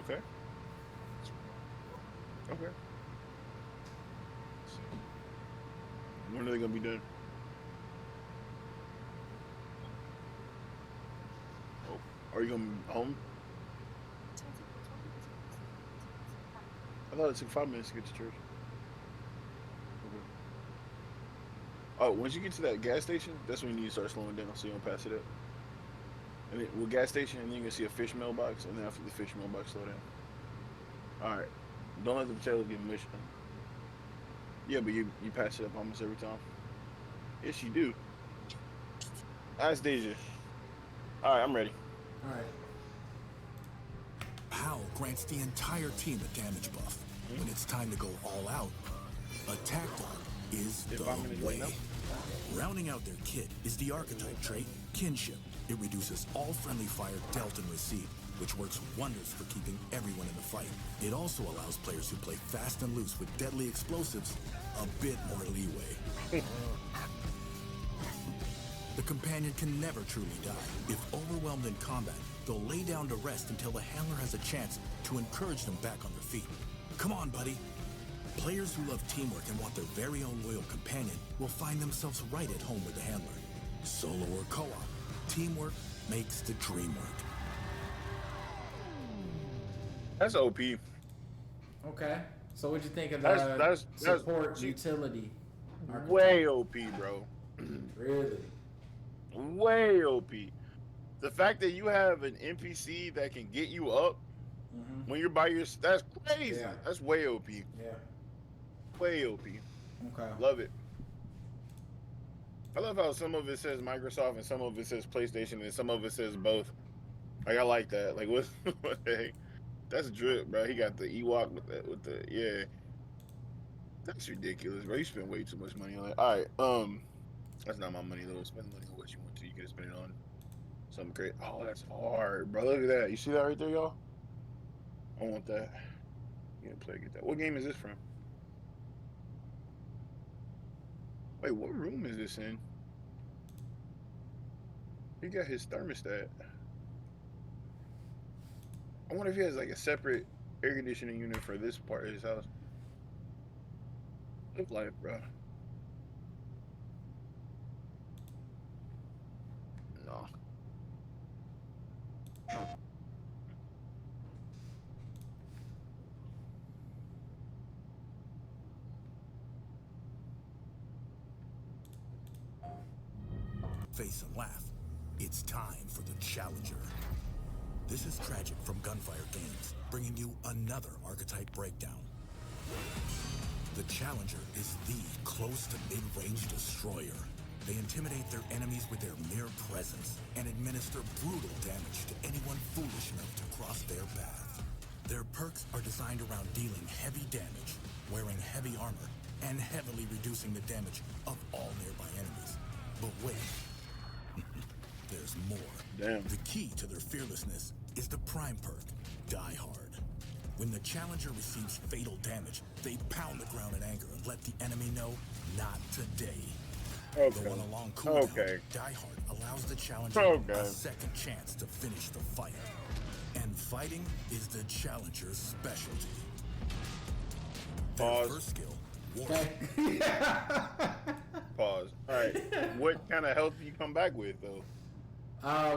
Okay. Okay. When are they gonna be done? Oh, are you gonna be home? I thought it took 5 minutes to get to church. Okay. Oh, once you get to that gas station, that's when you need to start slowing down so you don't pass it up. And then with gas station, and then you can see a fish mailbox, and then after the fish mailbox, slow down. All right. Don't let the potatoes get mushed. Yeah, but you pass it up almost every time. Yes, you do. Ask Deja. All right, I'm ready. All right. POW grants the entire team a damage buff. When it's time to go all out, Attack Dog is If the 5 minutes way. late Rounding out their kit is the archetype trait, Kinship. It reduces all friendly fire dealt and received, which works wonders for keeping everyone in the fight. It also allows players who play fast and loose with deadly explosives a bit more leeway. The companion can never truly die. If overwhelmed in combat, they'll lay down to rest until the handler has a chance to encourage them back on their feet. Come on, buddy. Players who love teamwork and want their very own loyal companion will find themselves right at home with the handler. Solo or co-op, teamwork makes the dream work. That's OP. Okay. So what'd you think of That's the that's support that's utility? way OP, bro. Really? Way OP. The fact that you have an NPC that can get you up when you're by your that's crazy. Yeah. That's way OP. Yeah. Way OP. Okay. Love it. I love how some of it says Microsoft and some of it says PlayStation and some of it says both. Like I like that. Like what the heck? That's drip, bro. He got the Ewok with the yeah. That's ridiculous, bro. You spend way too much money on it. All right, that's not my money though. Spend money on what you want to. You could spend it on something great. Oh, that's hard, bro. Look at that. You see that right there, y'all? I want that. Yeah, play get that. What game is this from? Wait, what room is this in? He got his thermostat. I wonder if he has like a separate air conditioning unit for this part of his house. Live life, bro. No. Face and laugh. It's time for the Challenger. This is Tragic from Gunfire Games, bringing you another archetype breakdown. The Challenger is the close to mid-range destroyer. They intimidate their enemies with their mere presence and administer brutal damage to anyone foolish enough to cross their path. Their perks are designed around dealing heavy damage, wearing heavy armor, and heavily reducing the damage of all nearby enemies. But wait, there's more. Damn. The key to their fearlessness is the prime perk, Die Hard. When the Challenger receives fatal damage, they pound the ground in anger and let the enemy know, not today. Okay. Though on a long cooldown, Okay. Die Hard allows the Challenger a second chance to finish the fight. And fighting is the Challenger's specialty. Their Pause. first skill, War. Pause. All right. What kind of health do you come back with though?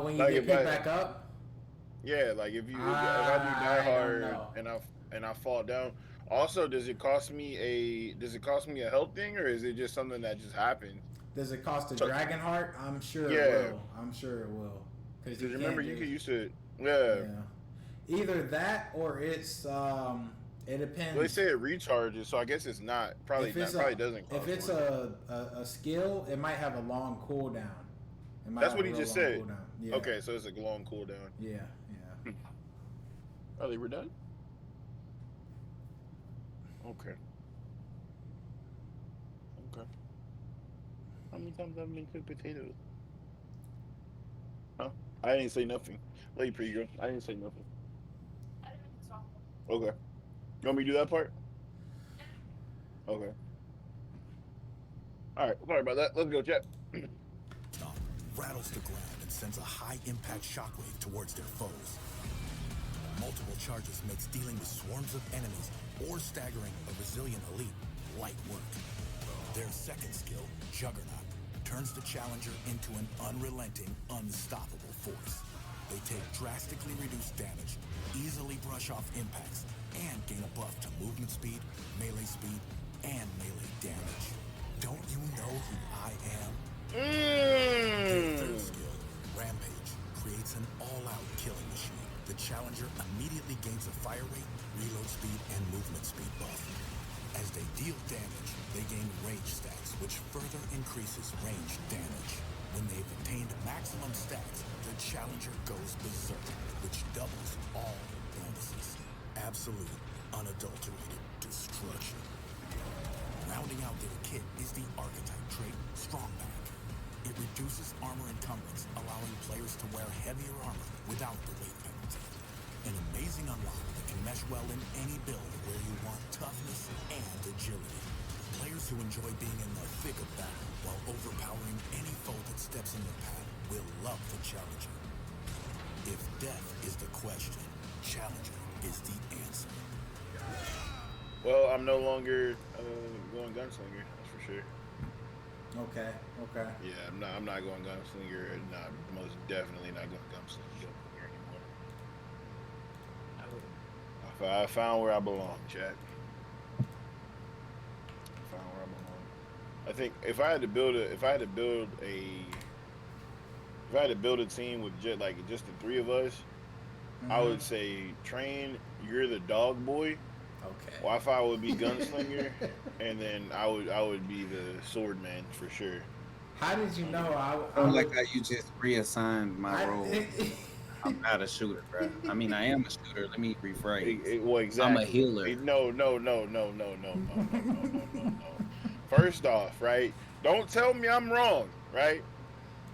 When you Like get if picked I- back up, Yeah, like if I do I Die don't Hard know. and I fall down. Also, does it cost me a health thing or is it just something that just happens? does it cost a So- dragon heart? I'm sure Yeah. it will. I'm sure it will. Because you remember can't you could just- use it. Yeah. Either that or it's it depends. Well, they say it recharges, so I guess it's not probably If it's probably doesn't cost if it's more. a skill, it might have a long cooldown. It might That's have what a he real just long said. cooldown. Yeah. Okay, so it's a long cooldown. Yeah. Oh, they were done? Okay. Okay. How many times have I been cooked potatoes? Huh? I didn't say nothing. Lady pretty girl. I didn't say nothing. Okay. You want me to do that part? Okay. Alright, sorry about that. Let's go, chat. rattles the ground and sends a high-impact shockwave towards their foes. Multiple charges makes dealing with swarms of enemies or staggering a resilient elite light work. Their second skill, Juggernaut, turns the challenger into an unrelenting, unstoppable force. They take drastically reduced damage, easily brush off impacts, and gain a buff to movement speed, and melee damage. Don't you know who I am? Their third skill, Rampage, creates an all-out killing machine. The challenger immediately gains a fire rate, reload speed, and movement speed buff. As they deal damage, they gain rage stats, which further increases range damage. When they've attained maximum stats, the challenger goes berserk, which doubles all bonuses. Absolute, unadulterated destruction. Rounding out their kit is the archetype trait, Strongback. It reduces armor encumbrance, allowing players to wear heavier armor without the weight penalty. An amazing unlock that can mesh well in any build where you want toughness and agility. Players who enjoy being in the thick of battle while overpowering any foe that steps in their path will love the Challenger. If death is the question, Challenger is the answer. Well, I'm no longer going gunslinger. That's for sure. Okay. Yeah, I'm not going gunslinger. Not most definitely not going gunslinger anymore. I found where I belong, chat. I found where I belong. I think if I had to build a team with just the three of us, I would say Train, you're the dog boy. Okay. Wi-Fi would be gunslinger, and then I would be the sword man for sure. How did you know I don't like how you just reassigned my role. I'm not a shooter, bro. I mean, I am a shooter. Let me rephrase. Well, exactly. I'm a healer. No. First off, right? Don't tell me I'm wrong, right?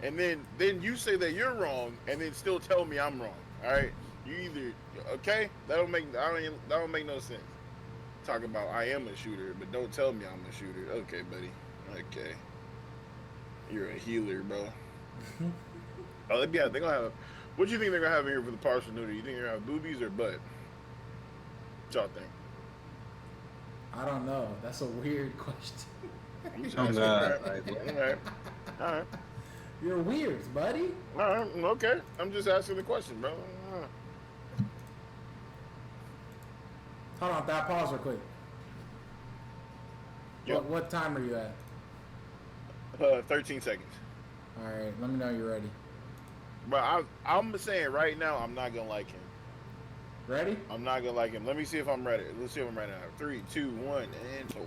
And then you say that you're wrong, and then still tell me I'm wrong. All right? You either okay? That don't make no sense. Talk about I am a shooter, but don't tell me I'm a shooter. Okay, buddy. Okay. You're a healer, bro. Oh, they're gonna have. What do you think they're gonna have in here for the partial nudity? You think they're gonna have boobies or butt? What y'all think? I don't know. That's a weird question. Oh God! All right. You're weird, buddy. All right. Okay. I'm just asking the question, bro. Hold on, that pause real quick. Yep. What time are you at? 13 seconds. All right, let me know you're ready. But I'm saying right now, I'm not gonna like him. Ready? I'm not gonna like him. Let me see if I'm ready. Let's see if I'm ready now. 3, 2, 1, and go.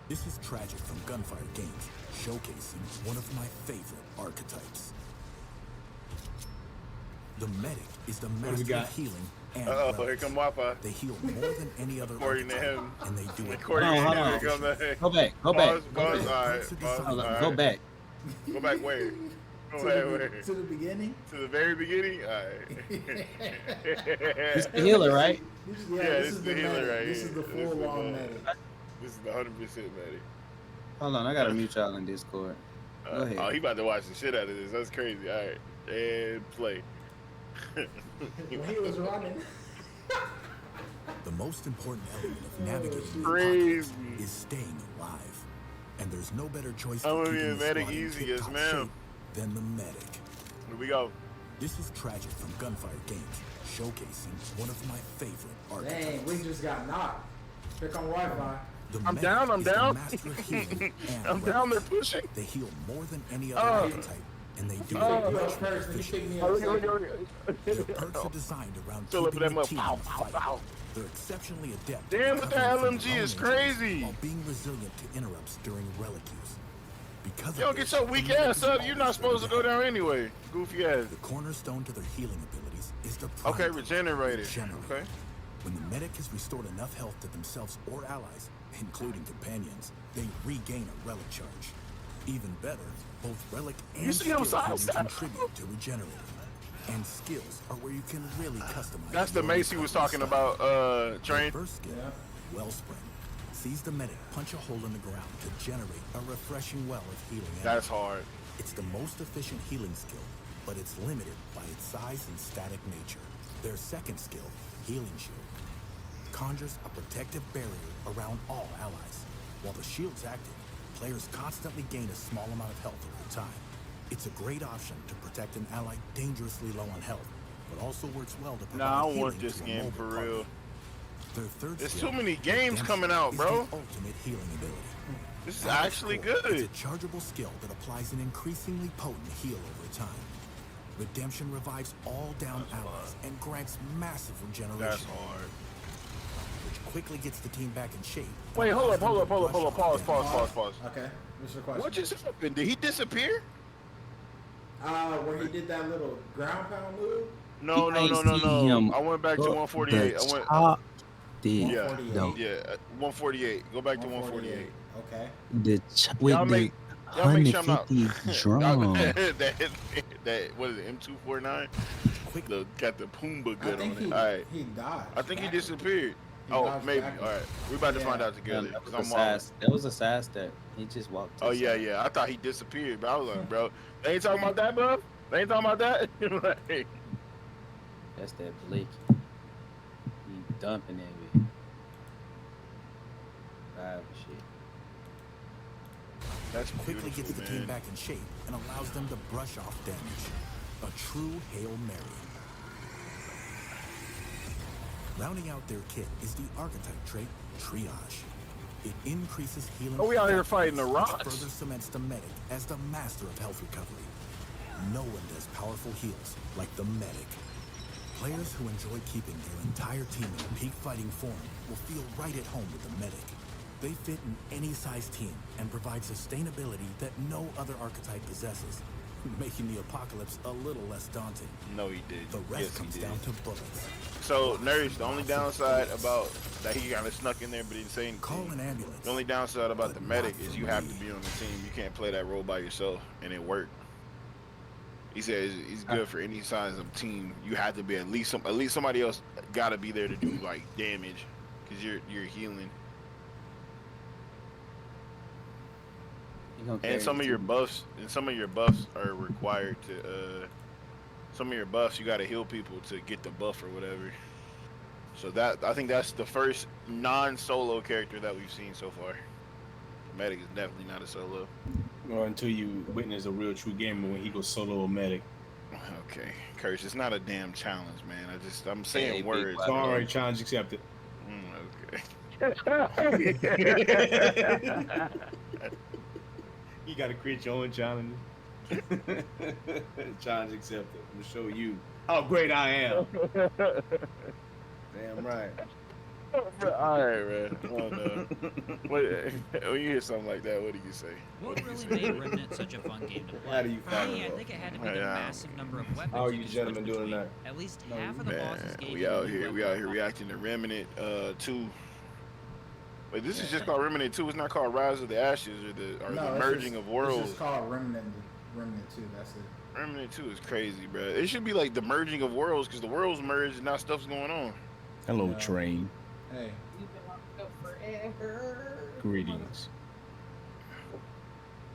This is Tragic from Gunfire Games, showcasing one of my favorite archetypes. The medic is the master of healing and here come Wi-Fi. They heal more than any other According to archetype, him. and they do it. Hold on. Go back. Go back. Pause. All right. Go back. Go back where? Where? To the beginning? To the very beginning? All right. It's the healer, right? This is the healer right here. This is the full long medic. This is the 100% medic. Hold on, I gotta mute y'all in Discord. Go ahead. Oh, he about to watch the shit out of this. That's crazy. All right. And play. When he was running. The most important element of navigating the Crazy. apocalypse is staying alive. And there's no better choice I'm for gonna be keeping a the medic squad in easy, tip-top yes, ma'am. shape than the medic. Here we go. This is Tragic from Gunfire Games, showcasing one of my favorite archetypes. Dang, we just got knocked. Here come Wi-Fi. The I'm medic down, I'm is the down. master of healing and I'm down, they're weapons. pushing. They heal more than any other archetype, and they do it You much up more first, then you pick me efficiently. up. Their perks are designed around Fill up keeping that the team mother- in the pow, fight. pow, pow. They're exceptionally adept. Damn, at but that recovering from LMG is their own injuries crazy. while being resilient to interrupts during relic use. Because Yo, of get this, your the weak medic ass is up. You're not always supposed to ready go down help. anyway. Goofy ass. The cornerstone to their healing abilities is the Okay, primary, regenerated. regenerate. Okay. When the medic has restored enough health to themselves or allies, including companions, they regain a relic charge. Even better, both relic and see him skill points sidestep. contribute to regenerating. And skills are where you can really customize. That's the your mace he was talking recovery about, style. Their Train. first skill, Wellspring, sees the medic punch a hole in the ground to generate a refreshing well of healing energy. That's hard. It's the most efficient healing skill, but it's limited by its size and static nature. Their second skill, Healing Shield, conjures a protective barrier around all allies. While the shield's active, players constantly gain a small amount of health over time. It's a great option to protect an ally dangerously low on health, but also works well to provide Nah, I don't healing want this to a game mobile for partner. real. Their third There's skill, too many games Redemption, coming out, is bro. the ultimate healing ability. This is At its actually core, good. It's a chargeable skill that applies an increasingly potent heal over time. Redemption revives all down allies and grants massive That's regeneration, hard. which quickly gets the team back in shape. and Wait, hold allows up. them to brush off Pause. damage. Okay, what's your question? What just happened? Did he disappear? Where he did that little ground pound move? No. I see him I went back to up 148. the I went. top. The Yeah, 148. yeah. 148. Go back to 148. Okay. with Y'all the make sure I'm not. 150 Y'all- drum. that what is it? M249? Got the Pumbaa I gun think on he it. All right. he dodged. I think he backwards. disappeared. He Oh, dodged maybe. backwards. All right. We about to Yeah. find out together. That 'cause was I'm a on. sad. That was a sad step. He just walked. To Oh the yeah, side. yeah. I thought he disappeared, but I was like, bro, they ain't talking about that, bro. They ain't talking about that. Like, That's that Blake. He dumping that bitch. Five shit. that's Quickly gets beautiful, the team man. back in shape and allows them to brush off damage. A true Hail Mary. Rounding out their kit is the archetype trait, Triage. It increases healing. Oh, we out here fighting the which rocks. further cements the medic as the master of health recovery. No one does powerful heals like the medic. Players who enjoy keeping their entire team in peak fighting form will feel right at home with the medic. They fit in any size team and provide sustainability that no other archetype possesses, making the apocalypse a little less daunting. No, he did. The rest Yes, comes he did. down to bullets. So, Nurse, the only downside about that he kind of snuck in there, but he didn't say anything. Call an ambulance. The only downside about the But medic not is for you have me. to be on the team. You can't play that role by yourself, and it worked. He says he's good for any size of team. You have to be at least somebody else got to be there to do like damage, because you're healing. He gonna And carry some the of your team. buffs are required to some of your buffs you got to heal people to get the buff or whatever. So that I think that's the first non-solo character that we've seen so far. Medic is definitely not a solo. Or until you witness a real true gamer when he goes solo or medic. Okay, Curse, it's not a damn challenge, man. I'm saying Hey, big words. black So, all right, challenge accepted. Okay. You got to create your own challenge. Challenge accepted. I'm gonna show you how great I am. Damn right. All right, man. Well, when you hear something like that, what do you say? What really made Remnant such a fun game to play? How do you For follow me, I up? think it had to be the Yeah. massive number of weapons. How are you you could gentlemen switch doing between. tonight? At least half of the bosses gave We you a out new here weapon. reacting to Remnant 2. Wait, this is Yeah. just called Remnant 2. It's not called Rise of the Ashes or the it's Merging just- of Worlds. It's just called Remnant 2. That's it. Remnant 2 is crazy, bro. It should be like the Merging of Worlds because the worlds merged and now stuff's going on. Hello, Yeah. train. Hey, Greetings.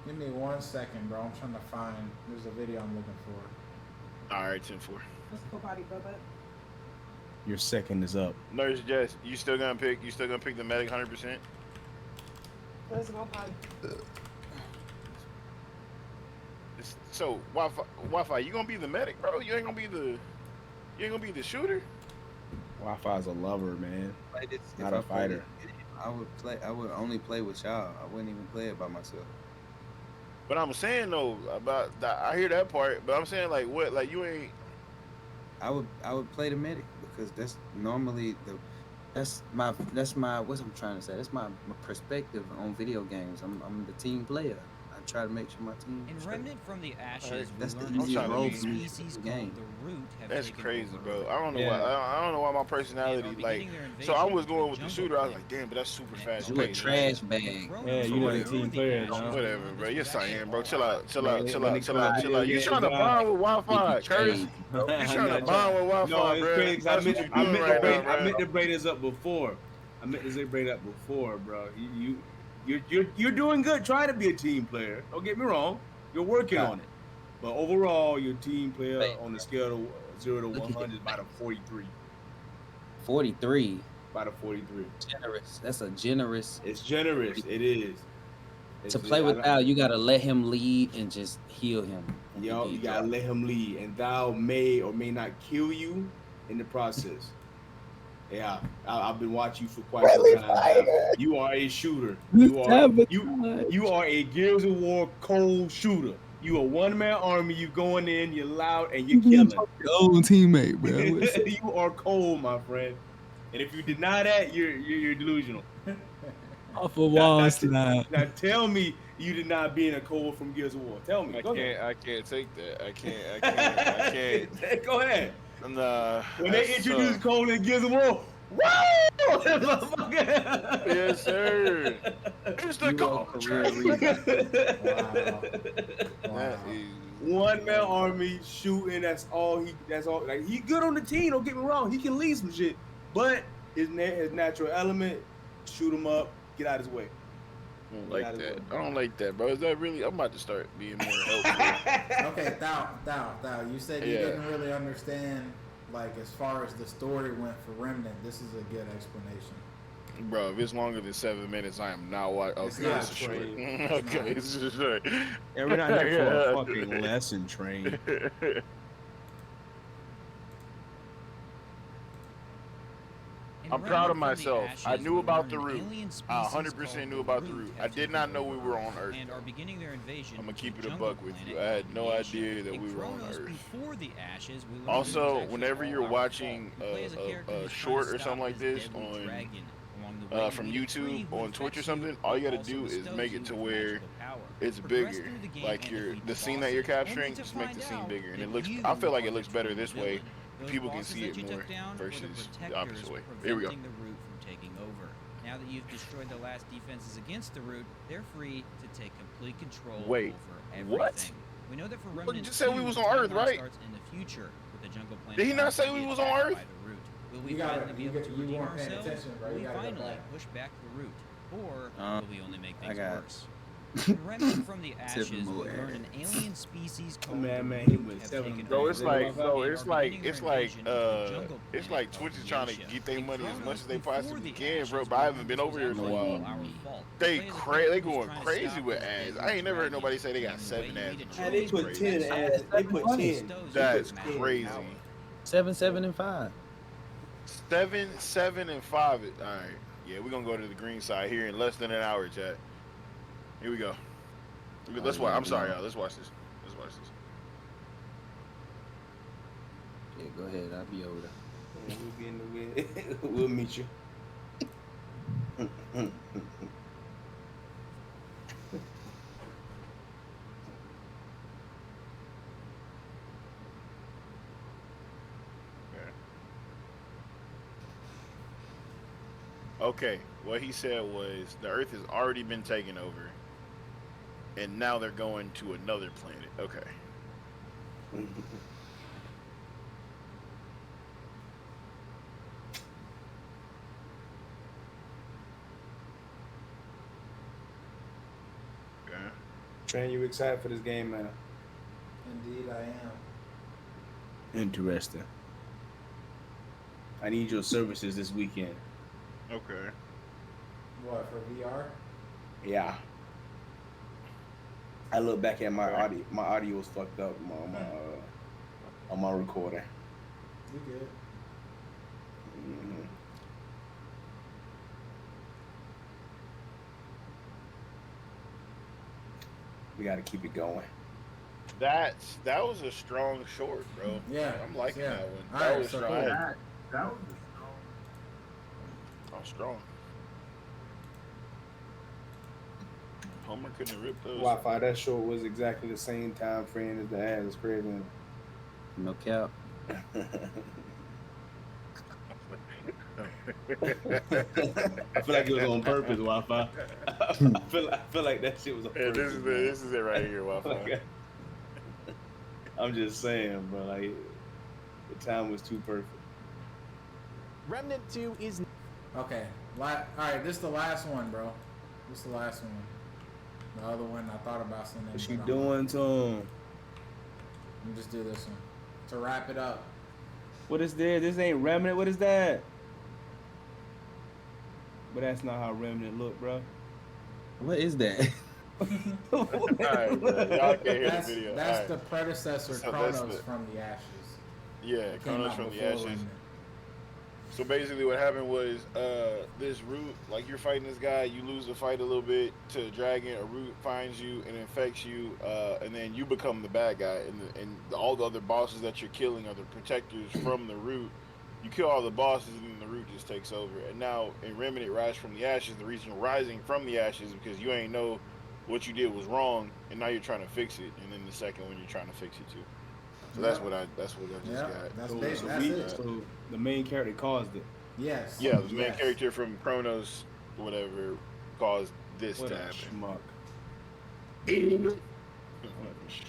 give me 1 second, bro. I'm trying to find. There's a video I'm looking for. All right, 10-4. Your second is up. Nurse Jess, you still gonna pick the medic 100%? So Wi-Fi, you gonna be the medic, bro? You ain't gonna be the shooter? Wi-Fi is a lover, man. If Not I a played fighter. it, I would only play with y'all. I wouldn't even play it by myself. But I'm saying though about that, I hear that part, but I'm saying like what, like you ain't. I would play the medic because that's normally that's my what I'm trying to say. That's my perspective on video games. I'm the team player. I try to make sure my team. In straight. Remnant from the Ashes, That's we the learned easiest that role a for me species in the called game. the Root have That's taken crazy, over bro. Earth. I don't know Yeah. why. I don't know why my And personality are like. beginning their So I invasion was of going the with the jungle shooter. I was planet. like, damn, but that's super fast You a paced. trash bag. Yeah, you not a team player, dog. Whatever, bro. Yes, I am, bro. Chill Man, out. when it comes to You video trying to games, bond with Wi-Fi, Curtis? Hey, You trying No, to bond with Wi-Fi, no, it's bro? crazy 'cause That's what you doing right now, bro. I meant to bring this up before. Bro. You're doing good. Try to be a team player. Don't get me wrong. You're working Okay. on it. But overall, your team player Wait, on the scale of 0 to look at 100 his is about a 43. 43. About a 43. Generous. That's a generous. It's generous. It is. To It's play I with don't, Thou, you gotta let him lead and just heal him when he yo, you get gotta dropped. let him lead, and thou may or may not kill you in the process. Yeah, I've been watching you for quite some Friendly time now. fire. You are a shooter. You You sabotage. you are a Gears of War cold shooter. You a one-man army. You going in, you're loud, and you're You being killing. your own teammate, bro. You are cold, my friend. And if you deny that, you're delusional. Off a Now, wall now, slide. now tell me you did not being a cold from Gears of War. Tell me. Go ahead. I can't take that. I can't. Go ahead. Nah, When they that's introduced tough. Cole and Gears of War, whoa! Yes, sir. It's the Zero cold career train. rebound. Wow. That Wow. is One man army shooting. That's all. Like he good on the team. Don't get me wrong. He can lead some shit, but his natural element, shoot him up, get out his way. I don't Get like out his that. way. I don't like that, bro. Is that really? I'm about to start being more helpful. Okay, Thou. You said you Yeah. didn't really understand, like, as far as the story went for Remnant. This is a good explanation. Bro, if it's longer than 7 minutes, I am not watching. It's Okay, not it's a short. train. Okay, it's just short. And we're not here for a fucking lesson train. In I'm proud of Remnant from the myself. I Ashes, knew we about learn the an root. alien I species 100% called knew the about the root. I have did not taken know we over were on Earth. and are beginning their invasion. I'm gonna of keep the it a jungle buck with planet you. I had no called idea that In we were on Chronos Earth. Before the Ashes, we learned Also, that whenever it's you're all our watching fault. You play as a character a who's short trying or to something stop like this this deadly on dragon. Along the way, you from meet a tree YouTube, who on Twitch or infects you, something, all you but gotta also do is bestows make you it to with where magical power. it's Progress bigger. through the game Like and your defeat the scene that you're bosses, only capturing, to just make find the scene out bigger, and that it looks. you I feel like are it the looks better true this way. villain. Those People can bosses see that it you more took down were the versus the protectors opposite way. Here we go. preventing the root from taking over. Now that you've destroyed the last defenses against the root, they're free to take complete control Wait, over what? everything. We know that for Look, Remnant you said we 2, was the on Earth, timeline right? starts in the future with the jungle planet. Did he not about to say be we was on attacked Earth? by the root. Will we You gotta- finally be you able get- to you redeem weren't paying ourselves? attention, bro. Will You we gotta go finally back. push back the root? Or will we only make I things got worse? In Remnant from the Ashes, we more learn an alien species called Man, the he root went have 7 taken Bro, over. it's like, and bro, are it's like, beginning their it's like, invasion of the jungle it's planet like of Twitch is trying to Neosha. get their In money as much Chronos, as they before possibly the can, bro. Ashes, But I we haven't learned been this over was here in a actually while. all our fault. They You play as a they character who's going trying to crazy stop with this ads. deadly I ain't never heard dragon. nobody say they got And the way 7 you ads. meet a And they tree put is 10 in to ads. They put 10. bestows That's magic crazy. power. 7, 7, and 5. 7, 7, and 5. All right, yeah, we're gonna go to the green side here in less than an hour, chat. Here we go. Let's watch. I'm sorry, y'all. Let's watch this. Let's watch this. Yeah, go ahead. I'll be over there. We'll be in the we'll meet you. Okay, what he said was the Earth has already been taken over, and now they're going to another planet. Okay. Okay. Train, you excited for this game, man? Indeed, I am. Interesting. I need your services this weekend. Okay. What, for VR? Yeah. I look back at my Okay. audio. My audio was fucked up on my recorder. You good? Mhm. We got to keep it going. That was a strong short, bro. Yeah. I'm liking yeah. that one. All That right, was so strong. cool. That was strong. Homer couldn't have ripped those. Wi-Fi. That short was exactly the same time frame as the ad. It's crazy. No cap. I feel like it was on purpose, Wi-Fi. I feel like that shit was on Yeah, purpose. this is it right here, Wi-Fi. Like, I'm just saying, bro. Like the time was too perfect. Remnant 2 is Okay. All right, this is the last one, bro. This is the last one. The other one, I thought about sending. What she but doing to him? Let me just do this one to wrap it up. What is this? This ain't Remnant. What is that? But that's not how Remnant look, bro. What is that? All right, bro. Y'all can't hear That's, the video. that's All the right. predecessor, So Chronos that's the- from the Ashes. Yeah, It came Chronos out from the before Ashes. Remnant. So basically what happened was this root, like you're fighting this guy, you lose the fight a little bit to a dragon, a root finds you and infects you, and then you become the bad guy, and all the other bosses that you're killing are the protectors from the root. You kill all the bosses and then the root just takes over. And now in Remnant Rise from the Ashes, the reason you're rising from the ashes is because you ain't know what you did was wrong, and now you're trying to fix it, and then the second one you're trying to fix it too. So that's what I just got. That's So, basic. so, That's we, it. so the main character caused it. Yes. Yeah, the main yes. character from Chronos, whatever, caused this What to a happen. schmuck. What a schmuck.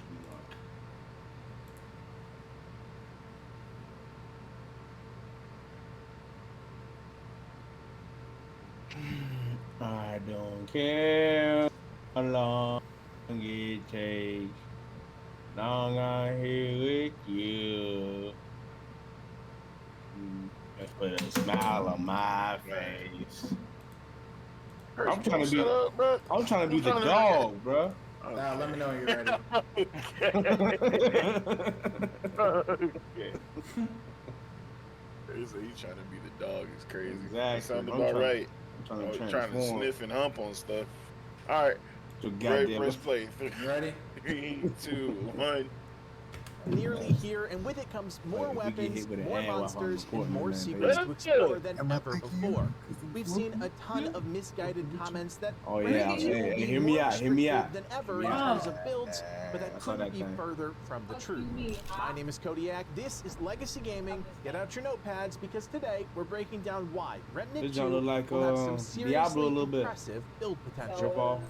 I don't care how long it takes. Long I'm here with you. Let's put a smile on my face. I'm trying to be. Shut up, bro. I'm trying to be the I'm trying to dog, bro. Now, let me know when you're ready. Okay. He's trying to be the dog. It's crazy. Exactly. That sounds I'm about trying- right. I'm trying to Trying to transform. sniff and hump on stuff. All right, So ready, goddamn. press play. You ready? 3, 2, 1. Nearly here, and with it comes more Wait, if we get weapons, hit with an more ad while I'm monsters, recording, and more man, secrets baby. to explore than ever before. We've seen a ton of misguided comments that Oh, yeah, Remnant 2 hey, will be hear me more out, hear me out. restrictive than ever Hear in me out. terms of builds, but that I saw couldn't that be thing. further from the truth. My name is Kodiak. This is Legacy Gaming. Get out your notepads because today we're breaking down why Remnant This 2 joint look like, will have some Diablo a seriously little bit. impressive build potential. Trip off.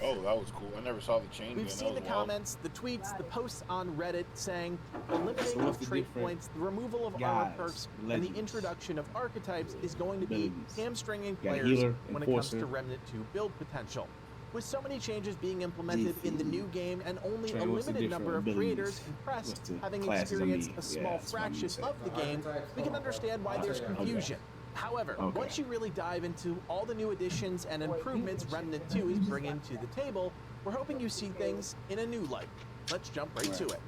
Oh, that was cool. I never saw the change. We've seen the comments, the tweets, the posts on Reddit saying eliminating So what's of the trait difference? points, the removal of armor Guys, perks, and the legends. introduction of archetypes is going to be Abilities. hamstringing Got players healer, when it comes to enforcer. Remnant 2 build potential. With so many changes being implemented in the new game and only Train, a what's the limited number of different creators abilities? and press What's the having classes, experienced yeah, a small that's what I mean fraction to say. of the game, we can understand why there's confusion. However, Okay. once you really dive into all the new additions and improvements Remnant 2 is bringing to the table, we're hoping you see things in a new light. Let's jump right to it.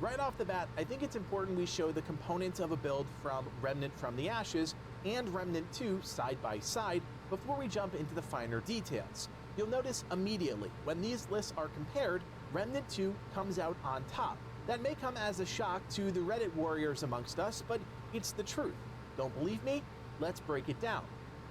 Right off the bat, I think it's important we show the components of a build from Remnant from the Ashes and Remnant 2 side by side before we jump into the finer details. You'll notice immediately when these lists are compared, Remnant 2 comes out on top. That may come as a shock to the Reddit warriors amongst us, but it's the truth. Don't believe me? Let's break it down.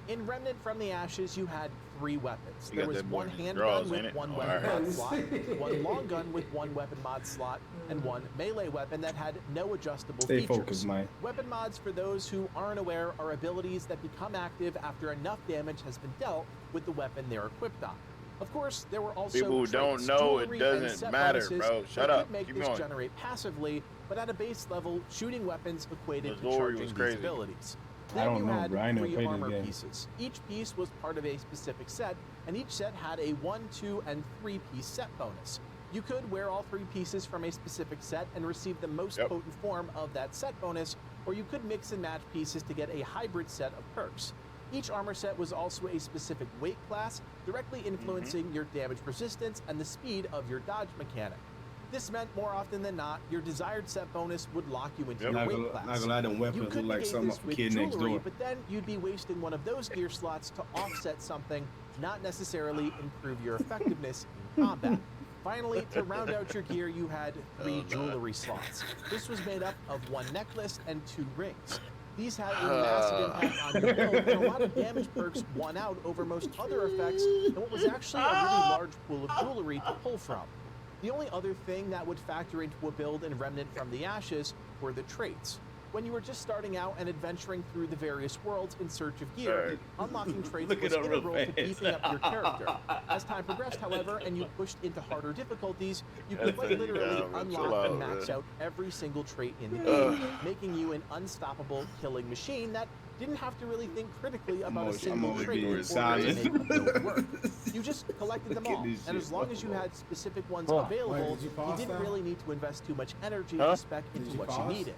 In Remnant from the Ashes, you had 3 weapons. You There got was that boy one in his handgun drawers, with ain't it? one Oh, weapon alright. mod slot, one long gun with one weapon mod slot, and one melee weapon that had no adjustable Stay features. focused, Mike. Weapon mods, for those who aren't aware, are abilities that become active after enough damage has been dealt with the weapon they're equipped on. Of course, there were also People who don't traits, know, it jewelry, and doesn't set matter, bonuses bro. that Shut up. could make Keep this going. generate passively, but at a base level, shooting weapons equated The to lore charging was these crazy. abilities. I Then don't you know, had bro. I ain't never 3 played this armor game. pieces. Each piece was part of a specific set, and each set had a 1, 2, and 3 piece set bonus. You could wear all 3 pieces from a specific set and receive the most Yep. potent form of that set bonus, or you could mix and match pieces to get a hybrid set of perks. Each armor set was also a specific weight class, directly influencing your damage resistance and the speed of your dodge mechanic. This meant more often than not, your desired set bonus would lock you into Yep. your Not weight gonna, class. not gonna lie, them You weapons could look like negate something this off a with kid next jewelry, door. but then you'd be wasting one of those gear slots to offset something, not necessarily improve your effectiveness in combat. Finally, to round out your gear, you had 3 jewelry slots. This was made up of 1 necklace and 2 rings. These had a massive impact on your build, and a lot of damage perks won out over most other effects, and what was actually a really large pool of jewelry to pull from. The only other thing that would factor into a build in Remnant from the Ashes were the traits. When you were just starting out and adventuring through the various worlds in search of gear, Alright. unlocking traits Look was at him real integral to fast. beefing up your character. As time progressed, however, and you pushed into harder difficulties, you could That's quite it, literally yeah, man. Chill unlock and out, max man. out every single trait in the game, making you an unstoppable killing machine that didn't have to really think critically about a I'm single only trait being in order to silent. make a build work. You just collected them Look at all, this and shit. as long as you had specific ones Huh. available, Wait, did you you pause didn't that? really need to invest too much energy Huh? to spec Did into you what pause? you needed.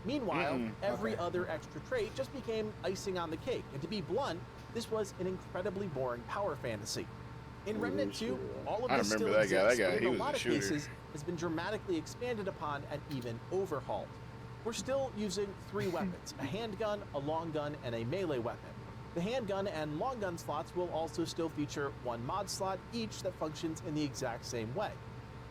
Meanwhile, every Okay. other extra trait just became icing on the cake, and to be blunt, this was an incredibly boring power fantasy. In Remnant 2, all of I this remember still that guy. exists, That guy, but in he a was a lot of shooter. cases has been dramatically expanded upon and even overhauled. We're still using 3 weapons, a handgun, a long gun, and a melee weapon. The handgun and long gun slots will also still feature 1 mod slot each that functions in the exact same way.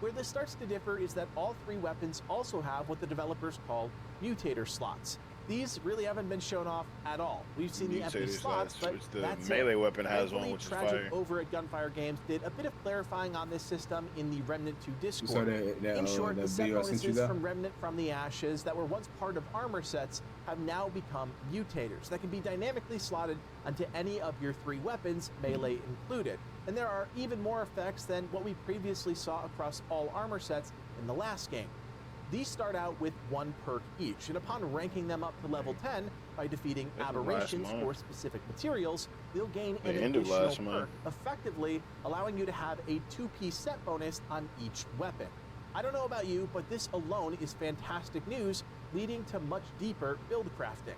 Where this starts to differ is that all 3 weapons also have what the developers call mutator slots. These really haven't been shown off at all. We've seen the empty Mutator slots, but which the that's melee it. weapon has Thankfully, one, which is Tragic fire. over at Gunfire Games did a bit of clarifying on this system in the Remnant 2 You saw Discord. In short, the that set video I sent you bonuses there? from Remnant from the Ashes that were once part of armor sets have now become mutators that can be dynamically slotted onto any of your 3 weapons, melee included. And there are even more effects than what we previously saw across all armor sets in the last game. These start out with 1 perk each, and upon ranking them up to level 10 by defeating This was aberrations last month. or specific materials, you'll gain The an end of additional last month. perk, effectively allowing you to have a 2-piece set bonus on each weapon. I don't know about you, but this alone is fantastic news, leading to much deeper build crafting.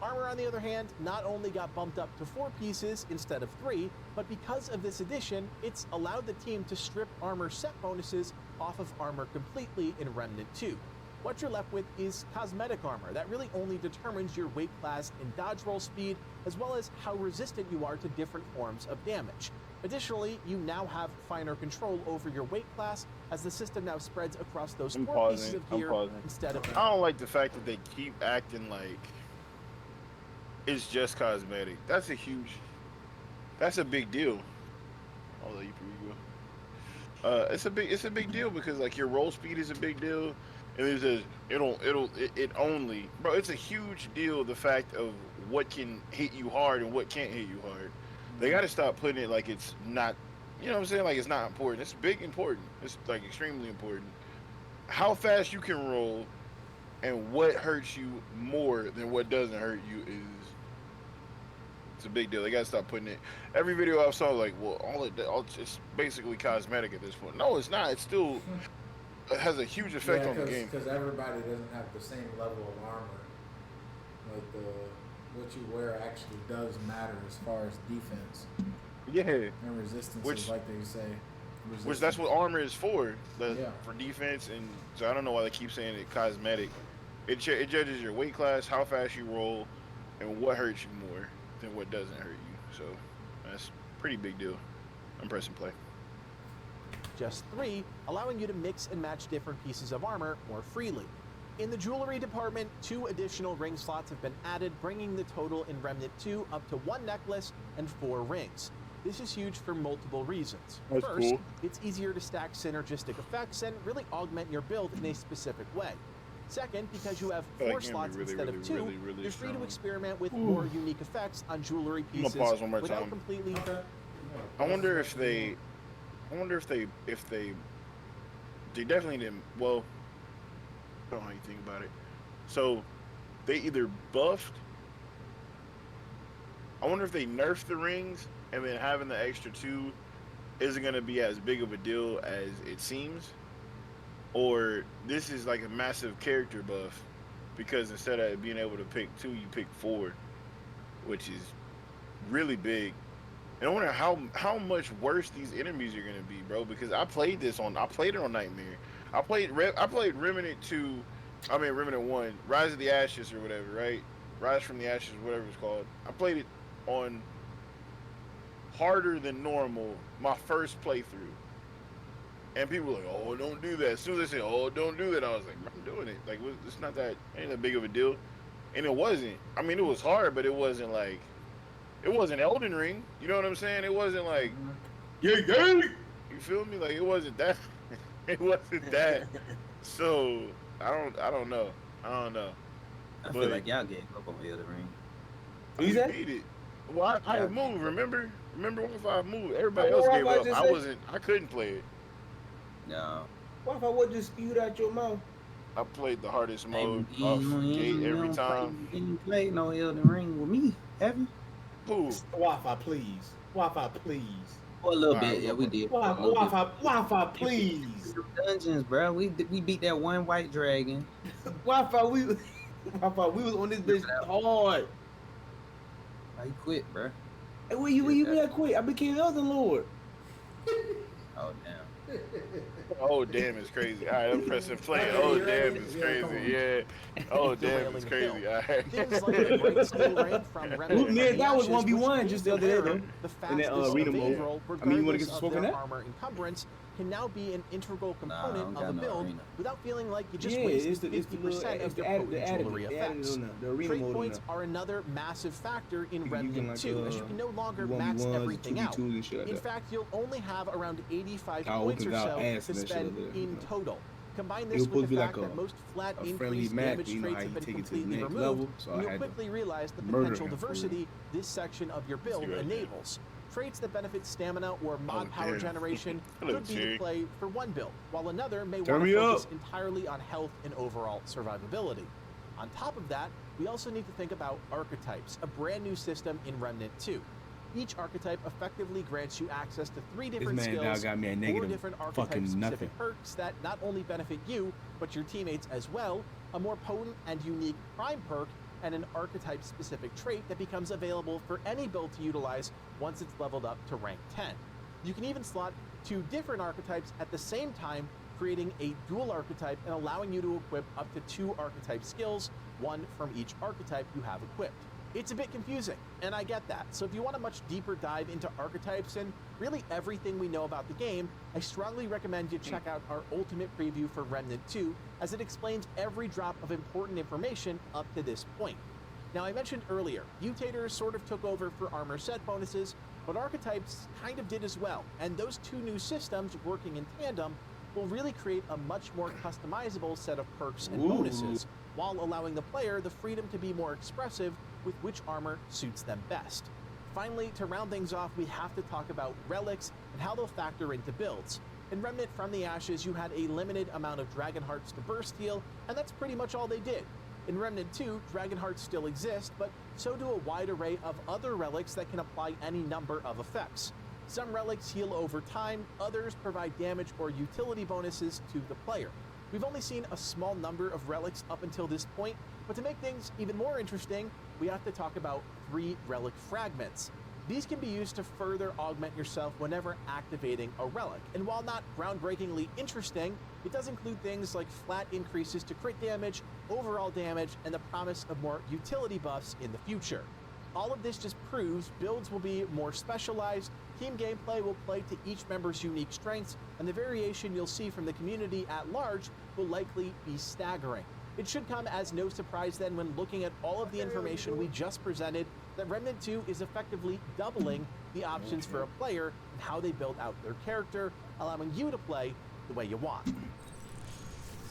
Armor, on the other hand, not only got bumped up to 4 pieces instead of 3, but because of this addition, it's allowed the team to strip armor set bonuses off of armor completely in Remnant 2. What you're left with is cosmetic armor that really only determines your weight class and dodge roll speed, as well as how resistant you are to different forms of damage. Additionally, you now have finer control over your weight class, as the system now spreads across those I'm 4 pieces pausing. of I'm gear pausing. instead of... I don't like the fact that they keep acting like it's just cosmetic. That's a big deal. Although you go. It's a big deal because like your roll speed is a big deal, and it says it only, bro. It's a huge deal. The fact of what can hit you hard and what can't hit you hard. They got to stop putting it like it's not. You know what I'm saying? Like it's not important. It's big important. It's like extremely important. How fast you can roll and what hurts you more than what doesn't hurt you is it's a big deal. They gotta stop putting it. Every video I saw, like, well, it's basically cosmetic at this point. No, it's not. It still has a huge effect on the game. Because everybody doesn't have the same level of armor. Like what you wear actually does matter as far as defense Yeah, and resistance, Which- like they say. which that's what armor is for, Yeah. for defense. And so I don't know why they keep saying it cosmetic. It judges your weight class, how fast you roll, and what hurts you more than what doesn't hurt you. So that's a pretty big deal. I'm pressing play. Just 3, allowing you to mix and match different pieces of armor more freely. In the jewelry department, 2 additional ring slots have been added, bringing the total in Remnant 2 up to 1 necklace and 4 rings. This is huge for multiple reasons. That's First, cool. it's easier to stack synergistic effects and really augment your build in a specific way. Second, because you have I feel like 4 it can be slots really, instead of really, 2, really, really you're free to strong. experiment with more unique effects on jewelry I'm pieces gonna pause one more without time. completely... I wonder if they definitely didn't. Well, I don't know how you think about it. So they either buffed. I wonder if they nerfed the rings and then having the extra 2 isn't gonna be as big of a deal as it seems, or this is like a massive character buff because instead of being able to pick 2, you pick 4, which is really big. And I wonder how much worse these enemies are gonna be, bro. Because I played it on Nightmare. I played Remnant 2, Remnant 1, Rise of the Ashes or whatever, right? Rise from the Ashes, whatever it's called. I played it on harder than normal my first playthrough. And people were like, oh, don't do that. As soon as they said, oh, don't do that, I was like, I'm doing it. Like, it's not that, ain't that big of a deal. And it wasn't. I mean, it was hard, but it wasn't like, it wasn't Elden Ring. You know what I'm saying? It wasn't like, Yeah. you feel me? Like, it wasn't that. It wasn't that. So, I don't know. I But- feel like y'all gave up on Elden Ring. What you We said? beat it. Well, I had moved, remember? Remember once I moved, everybody What else if gave I up. just I say- wasn't, I couldn't play it. No. What if I would just spewed out your mouth? I played the hardest Hey, mode you off don't, you gate don't, you every don't play, time. you ain't played no Elden Ring with me, have you? Who? Wi-Fi, please. Wi-Fi, please. For a little All right, bit, we're yeah, gonna we put. did for a little bit. Wi-Fi, You beat please. them dungeons, bro. We beat that one white dragon. Wi-Fi, Wi-Fi, we was on this bitch hard. I quit, bro. Hey, where you been at quick? I became Elden Lord. Oh damn. Oh damn, it's crazy. All right, I'm pressing play. Okay, Oh you ready? damn, it's Yeah, come crazy. on. Yeah. Oh damn, Derailing it's the crazy. build. All right. Things like the Bright Steel Ring from Remnant Me from and the that was Ashes, which 1v1 made just the the other day, wearer though. the In that fastest arena mode. available, I mean, you want to regardless get some of smoke in their that? armor encumbrance, can now be an integral Nah, I component don't of a got no build arena. without feeling like you just Yeah, wasted it's the 50% little, of it's your the added, potent jewelry the added effects. on the arena Trait mode on points there. are another massive factor in You can Remnant like 2, as you can no longer you max 1v1s, everything out. 2v2s and shit like In that. fact, you'll only have around 85 Kyle points or opens out so ass to and that shit spend over there, you in know. total. Combine It this was with supposed the to be fact like that most flat a friendly increase match, damage but you know traits how have you been take it to the completely next removed, level, so and I you'll had to quickly realize the murder potential him for real. diversity this section of your build right there. enables. Traits that benefit stamina or mod Oh, power damn. generation Hello, could be the Jerry. play for one build, while another may Turn want to me focus up. entirely on health and overall survivability. On top of that, we also need to think about archetypes, a brand new system in Remnant 2. Each archetype effectively grants you access to 3 different man now skills, got me a 4 negative different fucking archetype-specific nothing. perks that not only benefit you, but your teammates as well, a more potent and unique prime perk, and an archetype-specific trait that becomes available for any build to utilize once it's leveled up to rank 10. You can even slot 2 different archetypes at the same time, creating a dual archetype and allowing you to equip up to 2 archetype skills, one from each archetype you have equipped. It's a bit confusing, and I get that. So if you want a much deeper dive into archetypes and really everything we know about the game, I strongly recommend you check out our ultimate preview for Remnant 2, as it explains every drop of important information up to this point. Now, I mentioned earlier, mutators sort of took over for armor set bonuses, but archetypes kind of did as well, and those 2 new systems working in tandem will really create a much more customizable set of perks and bonuses, while allowing the player the freedom to be more expressive with which armor suits them best. Finally, to round things off, we have to talk about relics and how they'll factor into builds. In Remnant from the Ashes, you had a limited amount of Dragon Hearts to burst heal, and that's pretty much all they did. In Remnant 2, Dragon Hearts still exist, but so do a wide array of other relics that can apply any number of effects. Some relics heal over time, others provide damage or utility bonuses to the player. We've only seen a small number of relics up until this point, but to make things even more interesting, we have to talk about 3 relic fragments. These can be used to further augment yourself whenever activating a relic, and while not groundbreakingly interesting, it does include things like flat increases to crit damage, overall damage, and the promise of more utility buffs in the future. All of this just proves builds will be more specialized, team gameplay will play to each member's unique strengths, and the variation you'll see from the community at large will likely be staggering. It should come as no surprise then when looking at all of the information we just presented that Remnant 2 is effectively doubling the options for a player and how they build out their character, allowing you to play the way you want.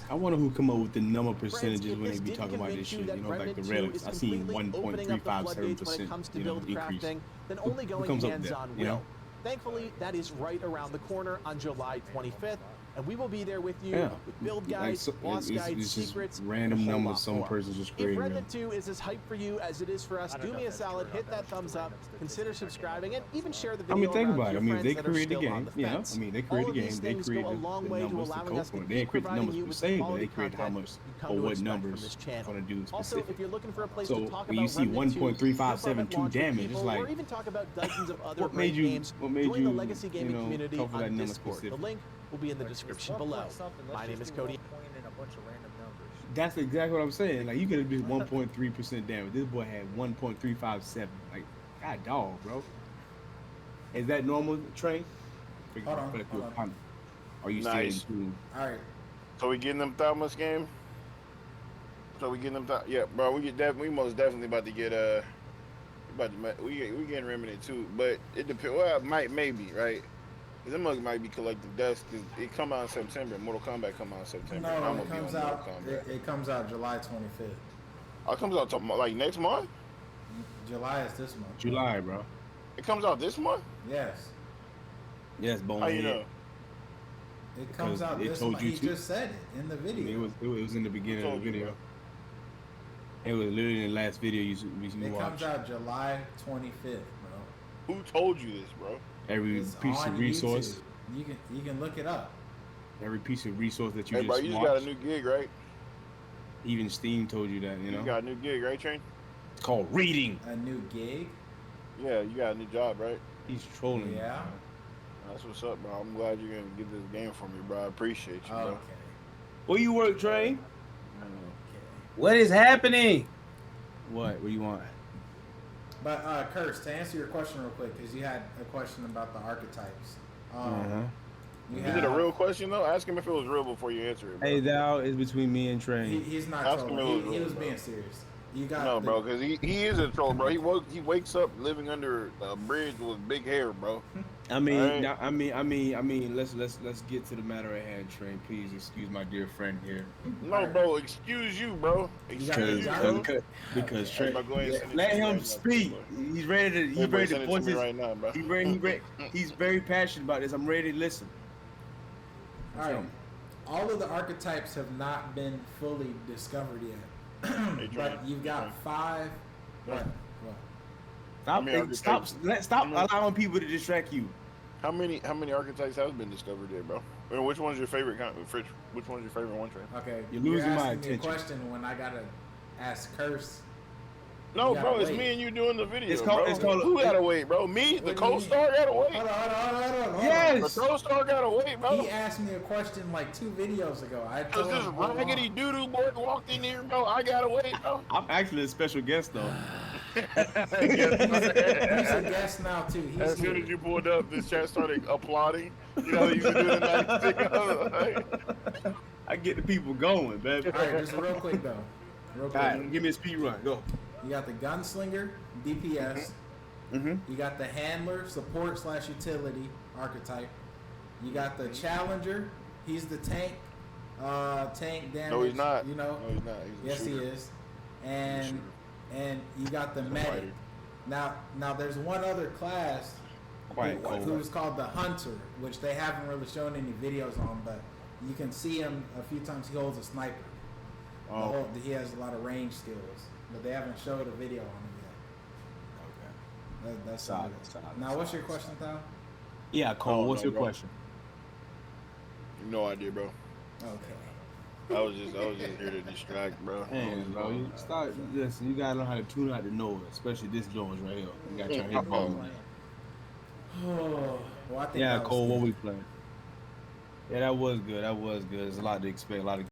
I wonder who come up with the number Friends, percentages if when they this be didn't talking about convince this shit. you that You know, like the Remnant 2 relics. is I seen completely opening up the floodgates when it 1.357%, comes to you know, build increase. crafting, then only Who going comes up with hands-on that, you know? will. Thankfully, that is right around the corner on July 25th, and we will be there with you Yeah. with build Like, guides, so, boss guides, it's just secrets, random and a whole numbers lot some more. person just If created. Remnant 2 is as hyped for you as it is for us, do me a solid, hit that thumbs up, consider subscribing, and even share the I video mean, think around about to it. your I mean, friends they that are created the still on game, the you know? fence. I mean, they All created of the these game, they things go created a long the way to numbers, the allowing us code to for it. They didn't keep create the providing numbers you per with se, the but quality they created how content much you come or to what expect from numbers this channel. going to do Also, specific. if you're looking for a place So to talk when you about see Remnant 2, jump up at 1.357 launch with damage, it's people, like, or even talk about dozens of other what great made you, games, what made join the you, Legacy you Gaming know, community cover that on number Discord. The specific? link will be in the description below. My name is Cody. That's exactly what I'm saying. Like, you could have did 1.3% damage. This boy had 1.357. Like, god dog, bro. Is that normal, Trey? Hold on. Are you Nice. saying All right. So we getting them Thomas game? So we getting them yeah, bro, we most definitely about to get we getting Remnant too, but it depends. Well, maybe, right? Cause them mugs might be collecting dust. Cause it come out in September. Mortal Kombat come out in September. and No, I'm it gonna be comes on Mortal out. Kombat. It comes out July 25th. Oh, it comes out like next month. July is this month. July, bro? It comes out this month. Yes. Yes, How bonehead. you know? It comes Because out it this told month. you He to. just said it in the I mean, video. it was in the beginning of told the you, video. It was literally in the last video you It watched. comes out July 25th, bro. Who told you this, bro? Every It's piece on of resource, YouTube. You can look it up. every piece of resource that you Hey, bro, just you just got a watched. new gig, right? Even Steam told you that, you You know. got a new gig, right, Train? It's called reading. A new gig. Yeah, you got a new job, right? He's trolling. Yeah. That's what's up, bro. I'm glad you're gonna get this game for me, bro. I appreciate you, bro. Okay. Where you work, Train? Okay. What is happening? What? What you want? But Curse, to answer your question real quick, because you had a question about the archetypes. You Is it a real question though? Ask him if it was real before you answer it, bro. Hey, thou is between me and Train. He's not Ask him trolling. if it was He real, was bro. being serious. You got No, bro, because he is a troll, bro. He wakes up living under a bridge with big hair, bro. I mean, Alright. now, I mean, let's get to the matter at hand, Train. Please excuse my dear friend here. No, bro. Excuse you, bro. Excuse you, bro. Because Hey, Train, bro, go ahead and send it let to me him right now, speak. bro. He's ready to. Hey, He's bro, ready send to it to voice me his. right now, bro. He's very passionate about this. I'm ready to listen. All right. All of the archetypes have not been fully discovered yet. Hey, But Train. you've got 5. What? Stop! Stop allowing people to distract you. How many archetypes have been discovered there, bro? And which one's your favorite kind? Which one's your favorite one, Train? Okay. You're losing my asking me a attention. question when I gotta ask Curse. No, You gotta bro, it's wait. me and you doing the video. It's called- bro. it's called- Who gotta wait, bro? Me, the What do you mean? co-star gotta wait. Hold on. Yes. The co-star gotta wait, bro. He asked me a question like 2 videos ago. I Cause told this him. hold raggedy on. doo-doo boy walked in here, bro. I gotta wait, bro. I'm actually a special guest though. He's a guest now too. He's As soon here. as you pulled up, this chat started applauding. You know, they used to do the 90s. I get the people going, baby. All right, just real quick though. Real quick. All right, give me a speed run. Go. You got the gunslinger, DPS. Mm-hmm. You got the handler, support/utility archetype. You got the challenger. He's the tank. Tank damage. No, he's not. You know. No, he's not. He's a Yes, he shooter. is. And you got the He's a medic. fighter. Now there's one other class Quiet, cold. who's called the hunter, which they haven't really shown any videos on, but you can see him a few times. He holds a sniper. Oh. He has a lot of range skills, but they haven't showed a video on him yet. That's Solid, it. solid, Now, what's your solid, question, Thal? Yeah, Cole. Oh, what's no, your bro. question? No idea, bro. Okay. I was just here to distract, bro. Hey, bro, you start. Listen, you gotta learn how to tune out the noise, especially this noise right here. You gotta turn your volume. Oh, well, I think Yeah, that was Cole, what good. we playing? Yeah, that was good. That was good. There's a lot to expect. A lot of